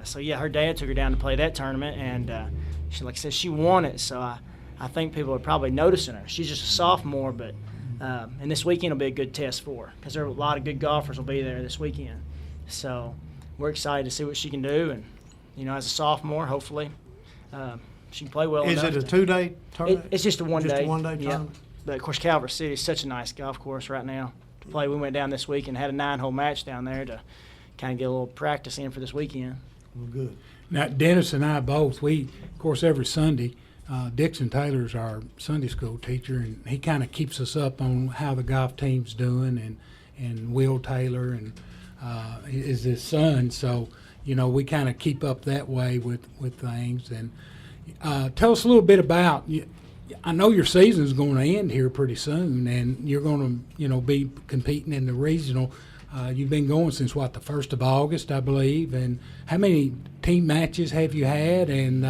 So, her dad took her down to play that tournament, and she, like I said, she won it. So I think people are probably noticing her. She's just a sophomore, but and this weekend will be a good test for her because there are a lot of good golfers will be there this weekend. So we're excited to see what she can do, and as a sophomore, hopefully she can play well. Is it a 2-day tournament? It's just a one-day. Just a one-day yeah. tournament. But of course, Calvert City is such a nice golf course right now to play. We went down this week and had a 9-hole match down there to kind of get a little practice in for this weekend. Well, good. Now, Dennis and I both, of course, every Sunday, Dixon Taylor's our Sunday school teacher, and he kind of keeps us up on how the golf team's doing, and Will Taylor and is his son. So, we kind of keep up that way with things. And tell us a little bit about, I know your season's going to end here pretty soon, and you're going to, be competing in the regional. You've been going since, the 1st of August, I believe. And how many team matches have you had? And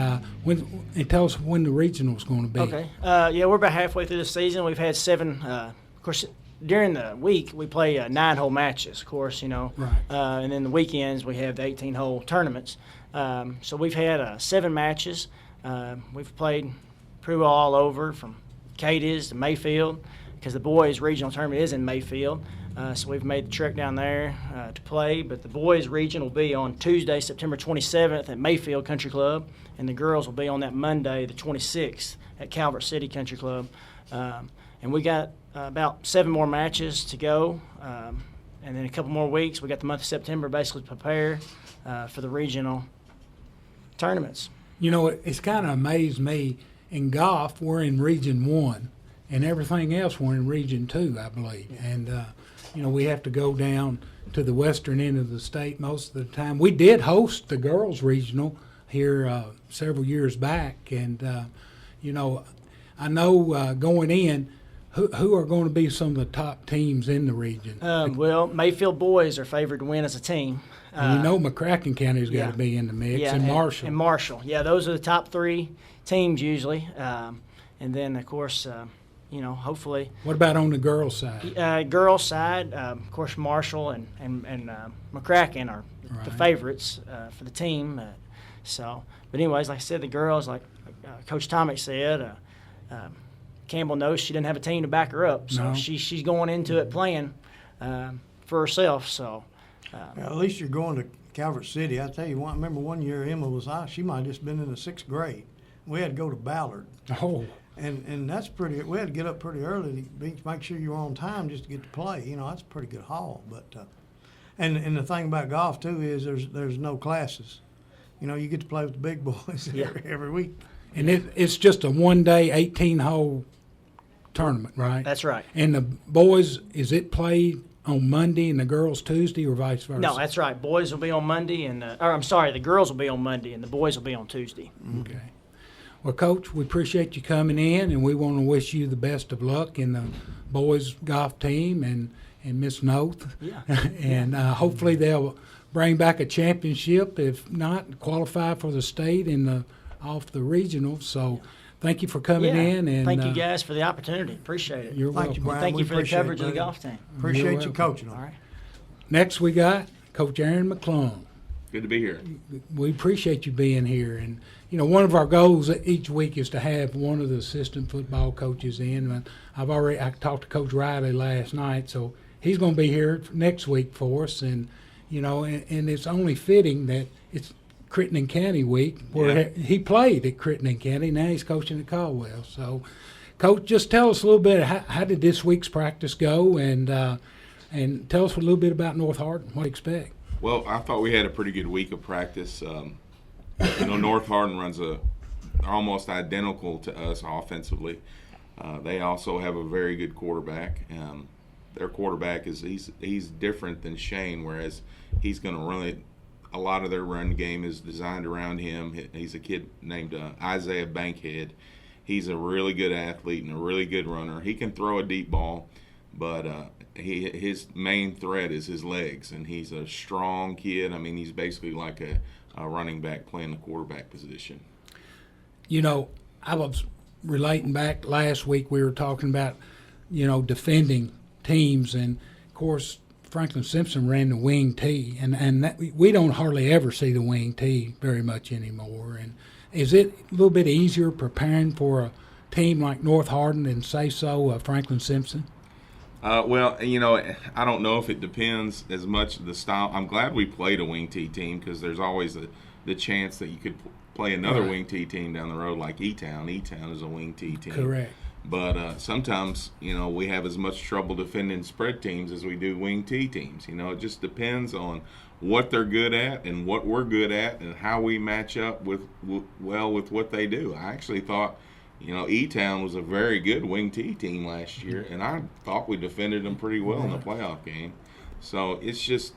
tell us when the regional's going to be. Okay. We're about halfway through the season. We've had 7. Of course, during the week, we play 9-hole matches, of course, Right. And then the weekends, we have the 18-hole tournaments. So we've had 7 matches. We've played pretty well all over, from Cadiz to Mayfield, because the boys' regional tournament is in Mayfield. So we've made the trek down there to play. But the boys' region will be on Tuesday, September 27th at Mayfield Country Club, and the girls will be on that Monday, the 26th, at Calvert City Country Club. And we got about 7 more matches to go, and then a couple more weeks. We got the month of September basically to prepare for the regional tournaments. It's kind of amazed me. In golf, we're in Region 1, and everything else we're in Region 2, I believe. And, we have to go down to the western end of the state most of the time. We did host the girls' regional here several years back, and, I know going in, who are going to be some of the top teams in the region? Mayfield boys are favored to win as a team. And McCracken County's got to be in the mix, and Marshall. And Marshall. Yeah, those are the top 3 teams usually. And then, of course, hopefully. What about on the girls' side? Girls' side, of course, Marshall and McCracken are the favorites for the team. But anyways, like I said, the girls, like Coach Tomic said, Campbell knows she didn't have a team to back her up, so she's going into it playing for herself. So at least you're going to Calvert City. I tell you what, I remember one year Emma was out. She might have just been in the 6th grade. We had to go to Ballard. Oh. And that's pretty. We had to get up pretty early to make sure you were on time just to get to play. That's a pretty good haul. But and the thing about golf too is there's no classes. You get to play with the big boys every week. And it's just a one-day 18-hole tournament, right? That's right. And the boys, is it played on Monday and the girls Tuesday, or vice versa? No, that's right. Boys will be on Monday, and the girls will be on Monday, and the boys will be on Tuesday. Okay. Well, Coach, we appreciate you coming in, and we want to wish you the best of luck in the boys golf team and Miss Noth. Yeah. And hopefully they'll bring back a championship. If not, qualify for the state off the regional. So thank you for coming in. And thank you guys for the opportunity. Appreciate it. You're welcome. Thank you, Brian. Thank you for the coverage of the golf team. Appreciate you coaching. All right. Next we got Coach Aaron McClung. Good to be here. We appreciate you being here, and one of our goals each week is to have one of the assistant football coaches in. And I talked to Coach Riley last night, so he's going to be here next week for us. And and it's only fitting that it's Crittenden County week where he played at Crittenden County. Now he's coaching at Caldwell. So, Coach, just tell us a little bit. How did this week's practice go, and tell us a little bit about North Hardin. What to expect? Well, I thought we had a pretty good week of practice. North Hardin runs almost identical to us offensively. They also have a very good quarterback. Their quarterback he's different than Shane, whereas he's going to run it. A lot of their run game is designed around him. He's a kid named Isaiah Bankhead. He's a really good athlete and a really good runner. He can throw a deep ball, but his main threat is his legs, and he's a strong kid. I mean, he's basically like a running back playing the quarterback position. I was relating back last week. We were talking about, defending teams, and of course Franklin Simpson ran the wing T, and that, we don't hardly ever see the wing T very much anymore. And is it a little bit easier preparing for a team like North Hardin than, say so, Franklin Simpson? Well, I don't know if it depends as much the style. I'm glad we played a wing T team because there's always the chance that you could play another wing T team down the road like E-Town. E-Town is a wing T team. Correct. But sometimes, we have as much trouble defending spread teams as we do wing T teams. It just depends on what they're good at and what we're good at and how we match up with what they do. I actually thought, E-Town was a very good wing T team last year, and I thought we defended them pretty well in the playoff game. So it's just,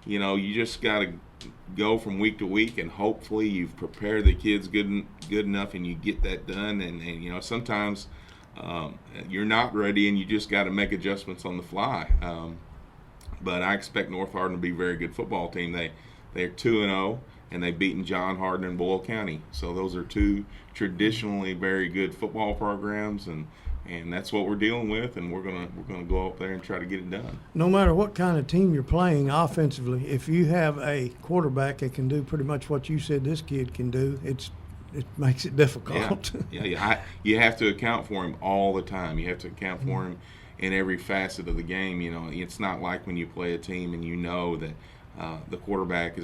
you just got to go from week to week, and hopefully you've prepared the kids good enough and you get that done. And sometimes you're not ready and you just got to make adjustments on the fly. But I expect North Hardin to be a very good football team. They're 2-0, and they've beaten John Hardin and Boyle County. So those are two traditionally very good football programs, and that's what we're dealing with, and we're gonna go up there and try to get it done. No matter what kind of team you're playing offensively, if you have a quarterback that can do pretty much what you said this kid can do, it makes it difficult. Yeah. You have to account for him all the time. You have to account for him in every facet of the game. It's not like when you play a team and that the quarterback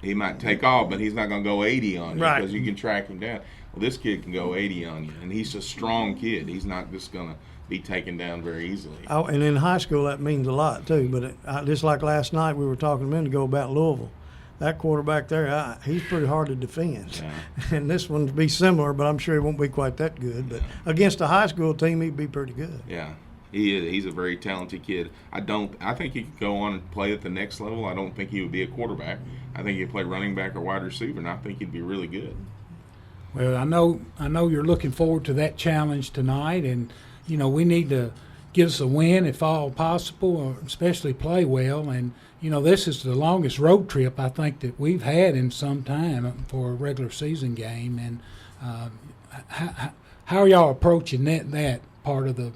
he might take off, but he's not going to go 80 on you because you can track him down. Well, this kid can go 80 on you, and he's a strong kid. He's not just going to be taken down very easily. Oh, and in high school, that means a lot, too. But just like last night, we were talking a minute ago about Louisville. That quarterback there, he's pretty hard to defend. Yeah. And this one will be similar, but I'm sure he won't be quite that good. But against a high school team, he'd be pretty good. Yeah. He's a very talented kid. I think he could go on and play at the next level. I don't think he would be a quarterback. I think he'd play running back or wide receiver, and I think he'd be really good. Well, I know you're looking forward to that challenge tonight, and we need to get us a win if all possible, or especially play well. And this is the longest road trip I think that we've had in some time for a regular season game. And how are y'all approaching that part of the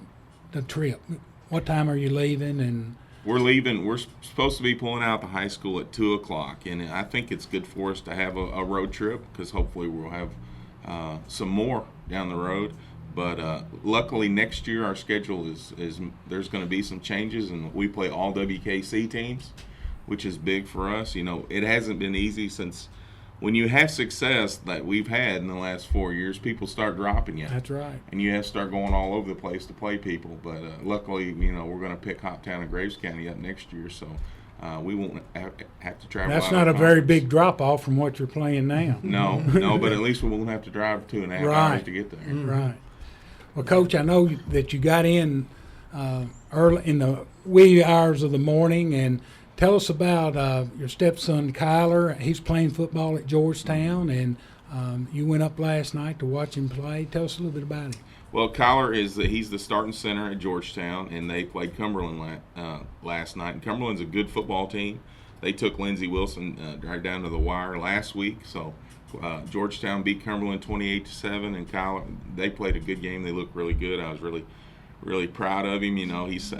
trip? What time are you leaving? And we're leaving. We're supposed to be pulling out the high school at 2:00, and I think it's good for us to have a road trip because hopefully we'll have some more down the road. But luckily next year our schedule is there's going to be some changes, and we play all WKC teams, which is big for us. It hasn't been easy since. When you have success that we've had in the last 4 years, people start dropping you. That's right. And you have to start going all over the place to play people. But luckily, we're going to pick Hoptown and Graves County up next year, so we won't have to travel. That's not a very big drop-off from what you're playing now. No, but at least we won't have to drive 2.5 hours to get there. Right. Well, Coach, I know that you got in early in the wee hours of the morning, and tell us about your stepson, Kyler. He's playing football at Georgetown, and you went up last night to watch him play. Tell us a little bit about him. Well, Kyler he's the starting center at Georgetown, and they played Cumberland last night. And Cumberland's a good football team. They took Lindsey Wilson right down to the wire last week, so Georgetown beat Cumberland 28-7, and Kyler, they played a good game. They looked really good. I was really, really proud of him. He's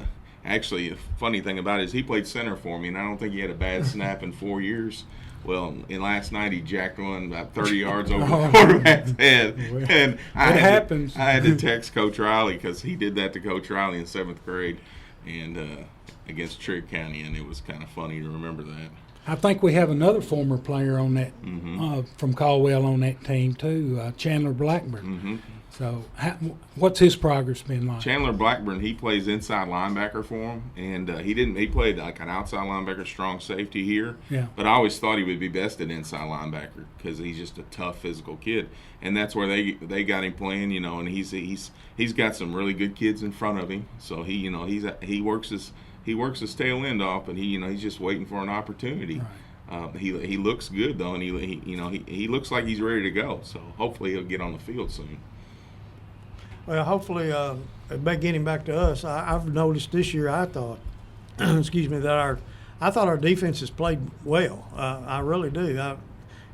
actually, the funny thing about it is he played center for me, and I don't think he had a bad snap in 4 years. Well, in last night he jacked one about 30 yards over the quarterback's head, and happens. I had to text Coach Riley because he did that to Coach Riley in 7th grade, and against Trigg County, and it was kind of funny to remember that. I think we have another former player on that from Caldwell on that team too, Chandler Blackburn. So, what's his progress been like? Chandler Blackburn, he plays inside linebacker for him, and he played like an outside linebacker, strong safety here. Yeah. But I always thought he would be best at inside linebacker because he's just a tough physical kid, and that's where they got him playing, and he's got some really good kids in front of him. So he works his tail end off, but he's just waiting for an opportunity. Right. He looks good though, and he looks like he's ready to go. So hopefully he'll get on the field soon. Well, hopefully, getting back to us, I've noticed this year. I thought, excuse me, that I thought our defense has played well. I really do.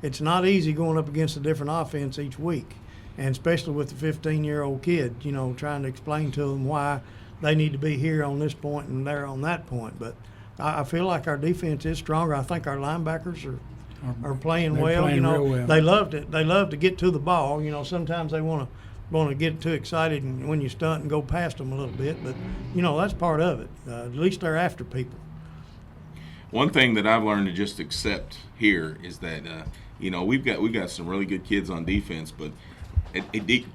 It's not easy going up against a different offense each week, and especially with the 15-year-old kid, trying to explain to them why they need to be here on this point and there on that point. But I feel like our defense is stronger. I think our linebackers are playing well. Playing real well. They love to get to the ball. Sometimes they want to get too excited and when you stunt and go past them a little bit, but that's part of it. At least they're after people. One thing that I've learned to just accept here is that we've got some really good kids on defense, but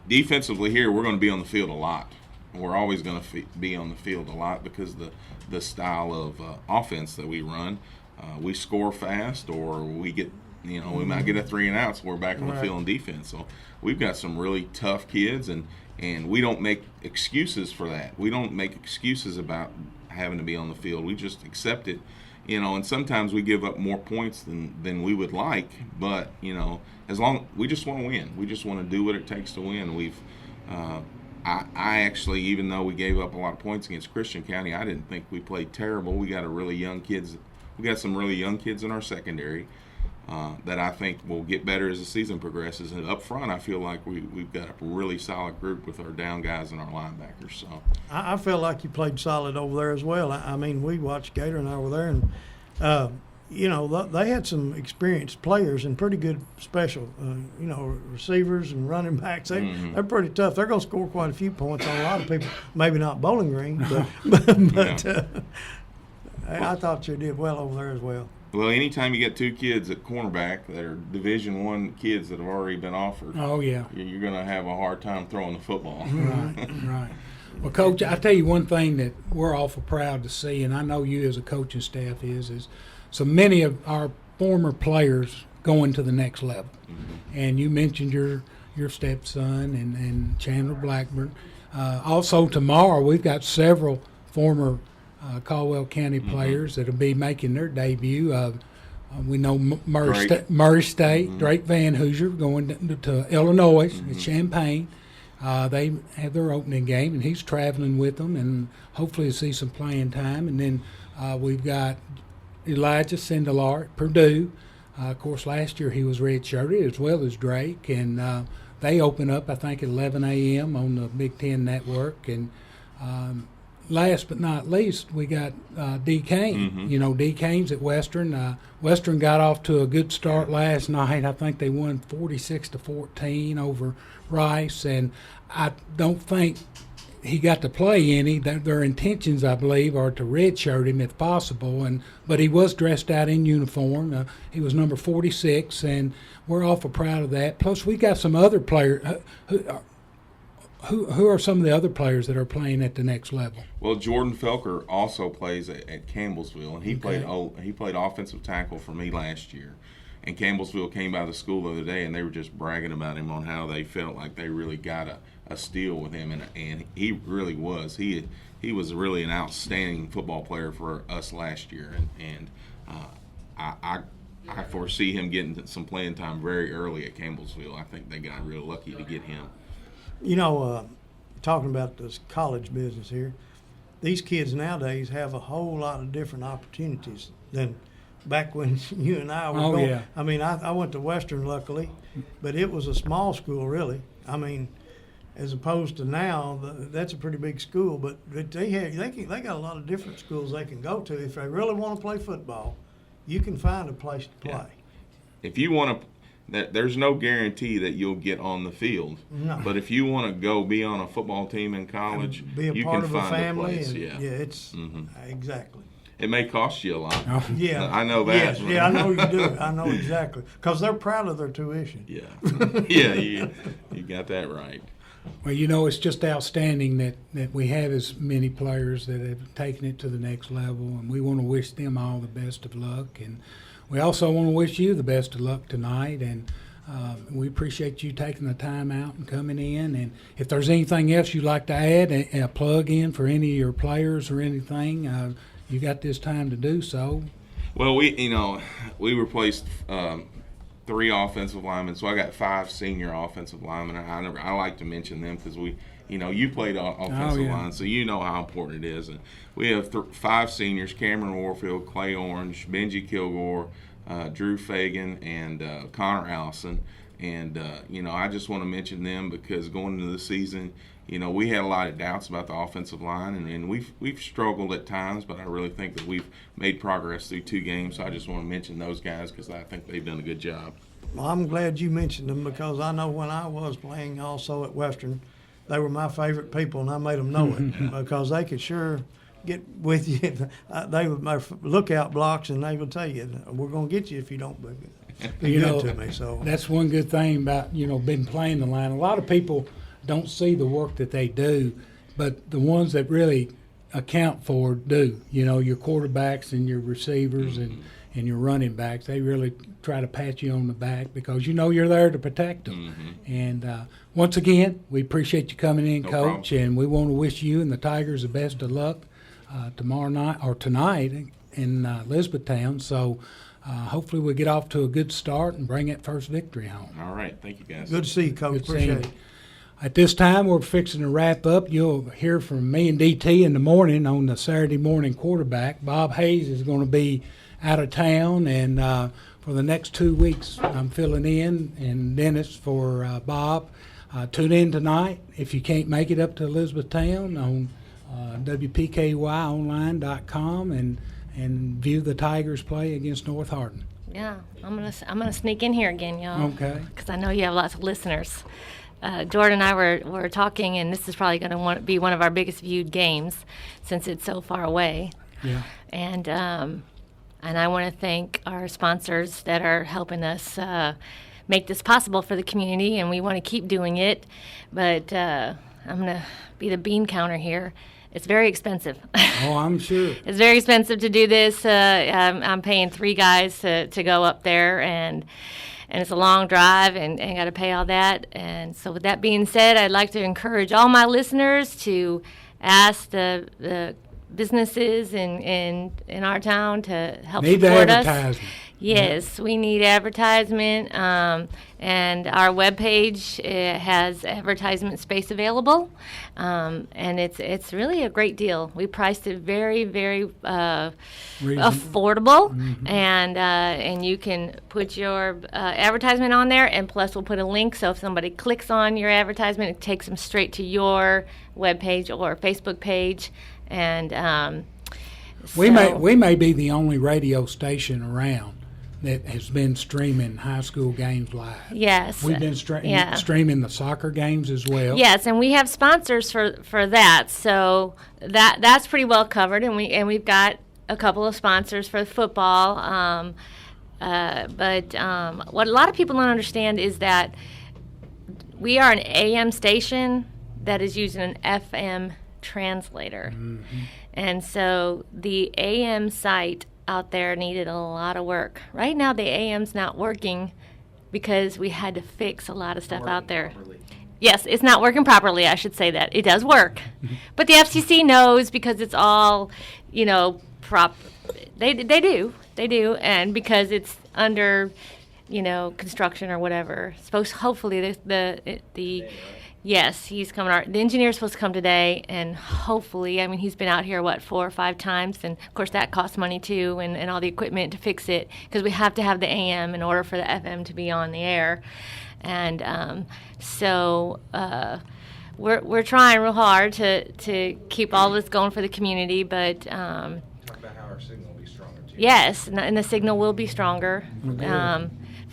defensively here we're going to be on the field a lot. We're always going to be on the field a lot because the style of offense that we run, we score fast or we get. We might get a 3 and out, so we're back on the field on defense. So we've got some really tough kids, and we don't make excuses for that. We don't make excuses about having to be on the field. We just accept it, and sometimes we give up more points than we would like. But as long we just want to win, we just want to do what it takes to win. I actually, even though we gave up a lot of points against Christian County, I didn't think we played terrible. We got some really young kids in our secondary. That I think will get better as the season progresses. And up front, I feel like we've got a really solid group with our down guys and our linebackers. So I felt like you played solid over there as well. I mean, we watched Gator and I over there, and they had some experienced players and pretty good special, receivers and running backs. They're pretty tough. They're going to score quite a few points on a lot of people. Maybe not Bowling Green, but I thought you did well over there as well. Well, anytime you get two kids at cornerback that are Division I kids that have already been offered, oh yeah, you're going to have a hard time throwing the football. Right. Well, Coach, I tell you one thing that we're awful proud to see, and I know you as a coaching staff is so many of our former players going to the next level. And you mentioned your stepson and Chandler Blackburn. Also tomorrow we've got several former Caldwell County players that will be making their debut. We know Murray State, Drake Van Hoosier going to Illinois at Champaign. They have their opening game, and he's traveling with them, and hopefully see some playing time. And then we've got Elijah Sindelar at Purdue. Of course, last year he was redshirted as well as Drake, and they open up, I think, at 11 a.m. on the Big Ten Network. And last but not least, we got D. Kane. D. Kane's at Western. Western got off to a good start last night. I think they won 46-14 over Rice, and I don't think he got to play any. Their intentions, I believe, are to redshirt him if possible. But he was dressed out in uniform. He was number 46, and we're awful proud of that. Plus, we got some other players. Who are some of the other players that are playing at the next level? Well, Jordan Felker also plays at Campbellsville, and he played offensive tackle for me last year. And Campbellsville came by the school the other day, and they were just bragging about him on how they felt like they really got a steal with him, and he really was. He was really an outstanding football player for us last year, and I foresee him getting some playing time very early at Campbellsville. I think they got real lucky to get him. Talking about this college business here, these kids nowadays have a whole lot of different opportunities than back when you and I were going. Yeah. I mean, I went to Western, luckily, but it was a small school, really. I mean, as opposed to now, that's a pretty big school, but they got a lot of different schools they can go to. If they really want to play football, you can find a place to play. if you want to, there's no guarantee that you'll get on the field. No. But if you want to go be on a football team in college, Be a you part can of a find family. a place. And, Yeah. it's exactly. It may cost you a lot. Oh. Yeah, I know that. Yes, yeah, I know you do. I know exactly because they're proud of their tuition. Yeah. Yeah, you got that right. Well, you know, it's just outstanding that we have as many players that have taken it to the next level, and we want to wish them all the best of luck. And we also want to wish you the best of luck tonight, and we appreciate you taking the time out and coming in. And if there's anything else you'd like to add, a plug in for any of your players or anything, you got this time to do so. Well, we replaced 3 offensive linemen, so I got 5 senior offensive linemen. I like to mention them because you played offensive line, so you know how important it is. And we have 5 seniors: Cameron Warfield, Clay Orange, Benji Kilgore, Drew Fagan, and Connor Allison. And I just want to mention them because going into the season, we had a lot of doubts about the offensive line, and we've struggled at times, but I really think that we've made progress through 2 games. So I just want to mention those guys because I think they've done a good job. Well, I'm glad you mentioned them because I know when I was playing also at Western, they were my favorite people, and I made them know it because they could sure get with you. They were my lookout blocks, and they would tell you, "We're going to get you if you don't be good to me." So that's one good thing about been playing the line. A lot of people don't see the work that they do, but the ones that really account for do. Your quarterbacks and your receivers and your running backs, they really try to pat you on the back because you're there to protect them. And once again, we appreciate you coming in, No Coach, problem. and we want to wish you and the Tigers the best of luck tomorrow night or tonight in Elizabethtown. So hopefully we'll get off to a good start and bring that first victory home. All right. Thank you, guys. good to see you, Coach. Good seeing Appreciate you. it. At this time, we're fixing to wrap up. You'll hear from me and DT in the morning on the Saturday morning quarterback. Bob Hayes is going to be out of town, and for the next 2 weeks, I'm filling in, and Dennis for Bob. Tune in tonight if you can't make it up to Elizabethtown on WPKYonline.com and view the Tigers play against North Hardin. Yeah, I'm gonna sneak in here again, y'all. Okay. Because I know you have lots of listeners. Jordan and I were talking, and this is probably going to be one of our biggest viewed games since it's so far away. Yeah. And I want to thank our sponsors that are helping us make this possible for the community, and we want to keep doing it. But I'm going to be the bean counter here. It's very expensive. Oh, I'm sure. It's very expensive to do this. I'm paying 3 guys to go up there, and it's a long drive, and got to pay all that. And so with that being said, I'd like to encourage all my listeners to ask the businesses in our town to help Need the support us. advertisement. Yes, we need advertisement, and our webpage has advertisement space available, and it's really a great deal. We priced it very, very affordable, and you can put your advertisement on there, and plus we'll put a link, so if somebody clicks on your advertisement, it takes them straight to your webpage or Facebook page, and We may be the only radio station around that has been streaming high school games live. Yes. We've been streaming the soccer games as well. Yes, and we have sponsors for that, so that's pretty well covered, and we've got a couple of sponsors for football. But what a lot of people don't understand is that we are an AM station that is using an FM translator, and so the AM site out there needed a lot of work. Right now, the AM's not working because we had to fix a lot of stuff out there. Yes, it's not working properly. I should say that. It does work. But the FCC knows because it's all, they do. And because it's under, construction or whatever. Hopefully yes, he's coming. The engineer's supposed to come today, and hopefully, he's been out here, 4 or 5 times, and of course that costs money too, and all the equipment to fix it, because we have to have the AM in order for the FM to be on the air. And so we're trying real hard to keep all this going for the community, but Talk about how our signal will be stronger too. yes, and the signal will be stronger.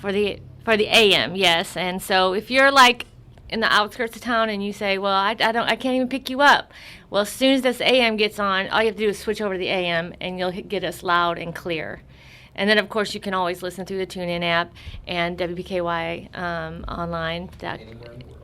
For the AM, yes. And so if you're like in the outskirts of town and you say, well, I can't even pick you up. Well, as soon as this AM gets on, all you have to do is switch over to the AM and you'll get us loud and clear. And then, of course, you can always listen through the TuneIn app and WPKY online.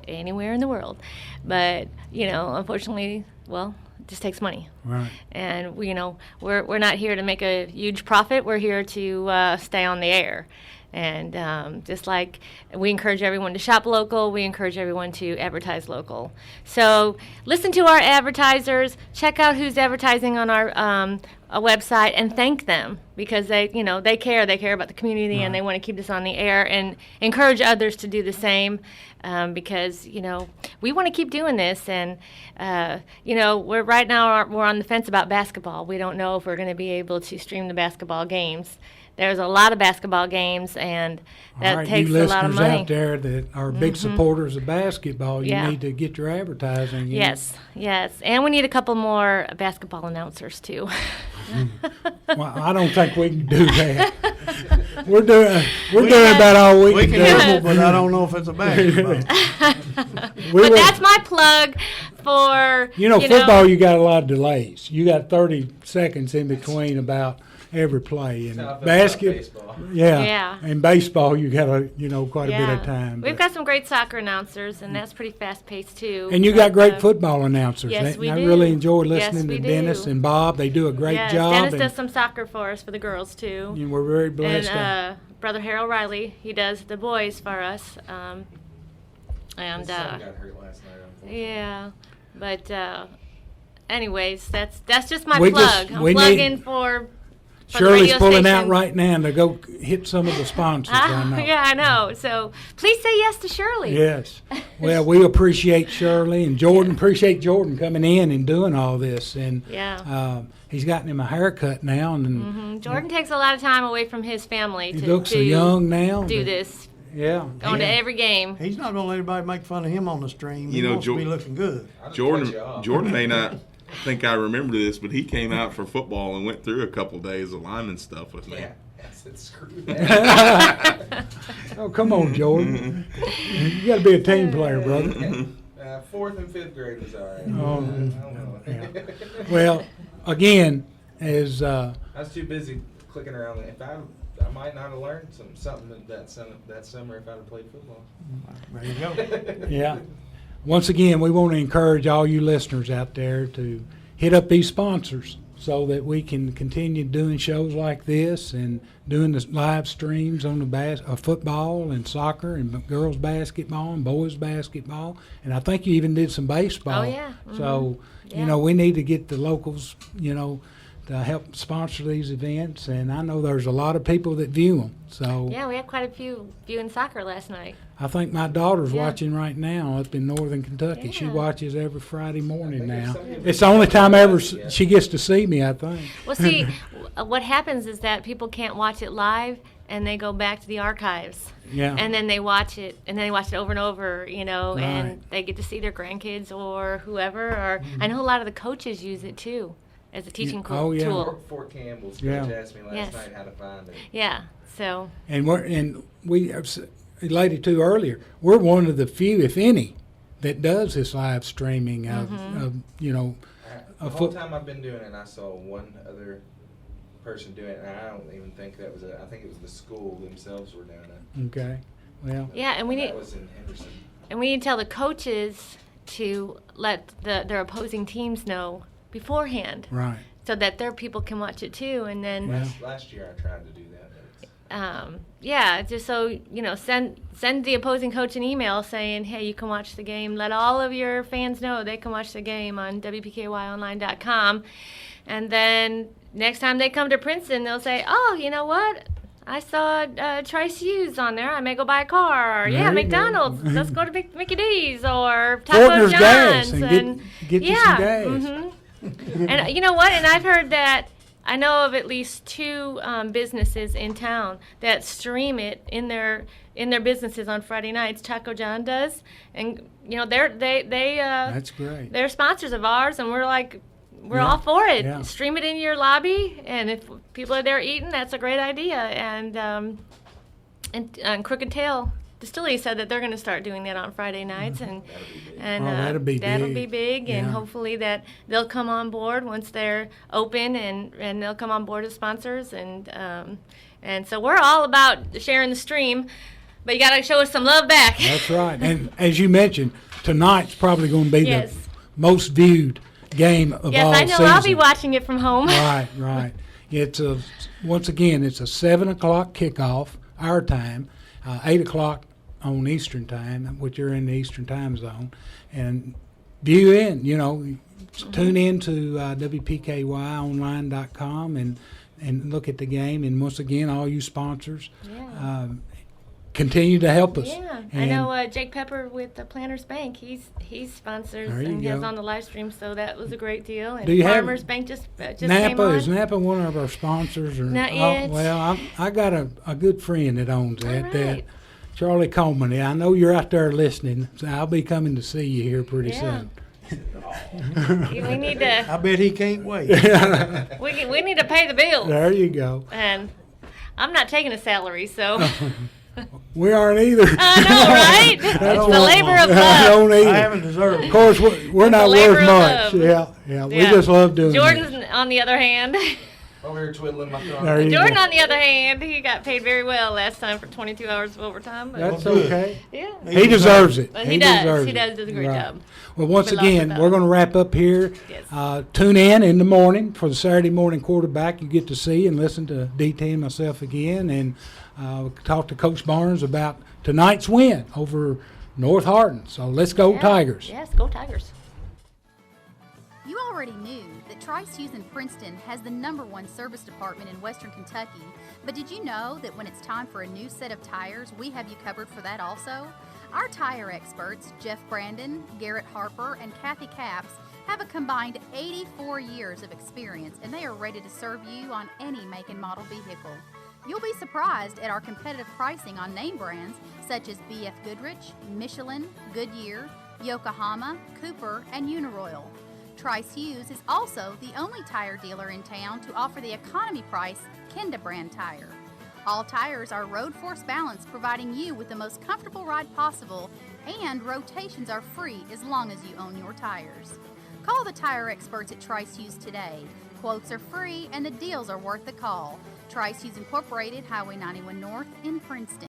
Anywhere in the world. But, unfortunately, well, it just takes money. Right. And, we're not here to make a huge profit. We're here to stay on the air. And just like we encourage everyone to shop local, we encourage everyone to advertise local. So listen to our advertisers, check out who's advertising on our website, and thank them because they care. They care about the community, right. And they want to keep us on the air, and encourage others to do the same because we want to keep doing this. And we're right now we're on the fence about basketball. We don't know if we're going to be able to stream the basketball games. There's a lot of basketball games, and that takes a lot of money. You listeners out there that are big supporters of basketball, you need to get your advertising. Yes, and we need a couple more basketball announcers too. Well, I don't think we can do that. We're doing about all we can do. Yes. But I don't know if it's a basketball. But that's my plug for football. You got a lot of delays. You got 30 seconds in between about every play. And basketball, and baseball, you got quite a bit of time. We've got some great soccer announcers, and that's pretty fast paced too. And you got great football announcers. Yes, we do. I really enjoy listening to Dennis and Bob. They do a great job. Dennis does some soccer for us for the girls too. And we're very blessed. And Brother Harold Riley, he does the boys for us. And his son got hurt last night. Yeah, but anyways, that's just my plug. I'm plugging for. Shirley's pulling out right now to go hit some of the sponsors. I know. Yeah, I know. So please say yes to Shirley. Yes. Well, we appreciate Shirley and Jordan. Appreciate Jordan coming in and doing all this. And he's gotten him a haircut now. And Jordan takes a lot of time away from his family. He looks so young now. Do this. Yeah. Going to every game. He's not going to let anybody make fun of him on the stream. He wants to be looking good. Jordan may not think I remember this, but he came out for football and went through a couple days of lineman stuff with me. Yeah, I said screw that. Oh, come on, Jordan. You got to be a team player, brother. 4th and 5th grade was all right. Oh, I don't know. Yeah. Well, again, as I was too busy clicking around. If I might not have learned something that summer if I'd have played football. There you go. Yeah. Once again, we want to encourage all you listeners out there to hit up these sponsors so that we can continue doing shows like this and doing the live streams on the football and soccer and girls basketball and boys basketball. And I think you even did some baseball. Oh, yeah. Mm-hmm. So, we need to get the locals, to help sponsor these events. And I know there's a lot of people that view them. So yeah, we had quite a few viewing soccer last night. I think my daughter's watching right now up in northern Kentucky. Yeah. She watches every Friday morning now. It's the only time ever she gets to see me, I think. Well, see, what happens is that people can't watch it live, and they go back to the archives. Yeah. And then they watch it, over and over, Right. and they get to see their grandkids or whoever. Or I know a lot of the coaches use it, too, as a teaching tool. Fort Campbell's coach asked me last night how to find it. Yeah, so. And we related to earlier, we're one of the few, if any, that does this live streaming of the whole time I've been doing it, I saw one other person doing it, and I don't even think that was I think it was the school themselves were doing it. Okay, well. Yeah, and that was in Henderson. And we need to tell the coaches to let their opposing teams know beforehand. Right. So that their people can watch it too, and then. Last year I tried to do that. Just so send the opposing coach an email saying, hey, you can watch the game. Let all of your fans know they can watch the game on WPKYonline.com. And then next time they come to Princeton, they'll say, oh, you know what? I saw Trice Hughes on there. I may go buy a car. Or, McDonald's. Let's go to Mickey D's or Taco John's. And get you some gas. Mm-hmm. And you know what? And I've heard that. I know of at least 2 businesses in town that stream it in their businesses on Friday nights. Taco John does, and that's great. They're sponsors of ours, and we're all for it. Yeah. Stream it in your lobby, and if people are there eating, that's a great idea. And And Crooked Tail Distillery said that they're going to start doing that on Friday nights, and that'll be big. and Yeah. hopefully that they'll come on board once they're open, and they'll come on board as sponsors, and so we're all about sharing the stream, but you got to show us some love back. That's right. And as you mentioned, tonight's probably going to be Yes. the most viewed game of Yes, all I know. season. I'll be watching it from home. Right. Once again, it's a 7:00 kickoff, our time, 8:00 on Eastern time, which you're in the Eastern time zone, and view in. Tune in to WPKYonline.com and look at the game. And once again, all you sponsors, continue to help us. Yeah, I And know Jake Pepper with the Planters Bank. He sponsors There you and he has go. on the live stream, so that was a great deal. And Do you have- Farmers Bank just came Napa, on. is Napa one of our sponsors? Or Not yet. Well, I got a good friend that owns that. All That right. Charlie Coleman. Yeah, I know you're out there listening, so I'll be coming to see you here pretty Yeah. soon. We need to I bet he can't wait. we need to pay the bills, There you go. and I'm not taking a salary, so We aren't either. I know, right? It's the don't labor of I love. don't either. I haven't deserved Of it. course, we're not labor worth of much. love. Yeah. We Yeah. just love doing Jordan's, it. on the other hand, Over here twiddling my thumb. There you Jordan, go. on the other hand, he got paid very well last time for 22 hours of overtime. But That's Well, good. okay. yeah, He deserves it. But he does. deserves He it. does a great Right. job. Well, once We love again, it, we're going to wrap up here. Yes. Tune in the morning for the Saturday morning quarterback. You get to see and listen to DT and myself again, and talk to Coach Barnes about tonight's win over North Hardin. So let's go Yeah. Tigers. Yes, go Tigers. You already knew that Trice Hughes in Princeton has the #1 service department in Western Kentucky, but did you know that when it's time for a new set of tires, we have you covered for that also? Our tire experts, Jeff Brandon, Garrett Harper, and Kathy Capps, have a combined 84 years of experience, and they are ready to serve you on any make and model vehicle. You'll be surprised at our competitive pricing on name brands such as BF Goodrich, Michelin, Goodyear, Yokohama, Cooper, and Uniroyal. Trice Hughes is also the only tire dealer in town to offer the economy price Kenda brand tire. All tires are road force balanced, providing you with the most comfortable ride possible, and rotations are free as long as you own your tires. Call the tire experts at Trice Hughes today. Quotes are free and the deals are worth the call. Trice Hughes Incorporated, Highway 91 North in Princeton.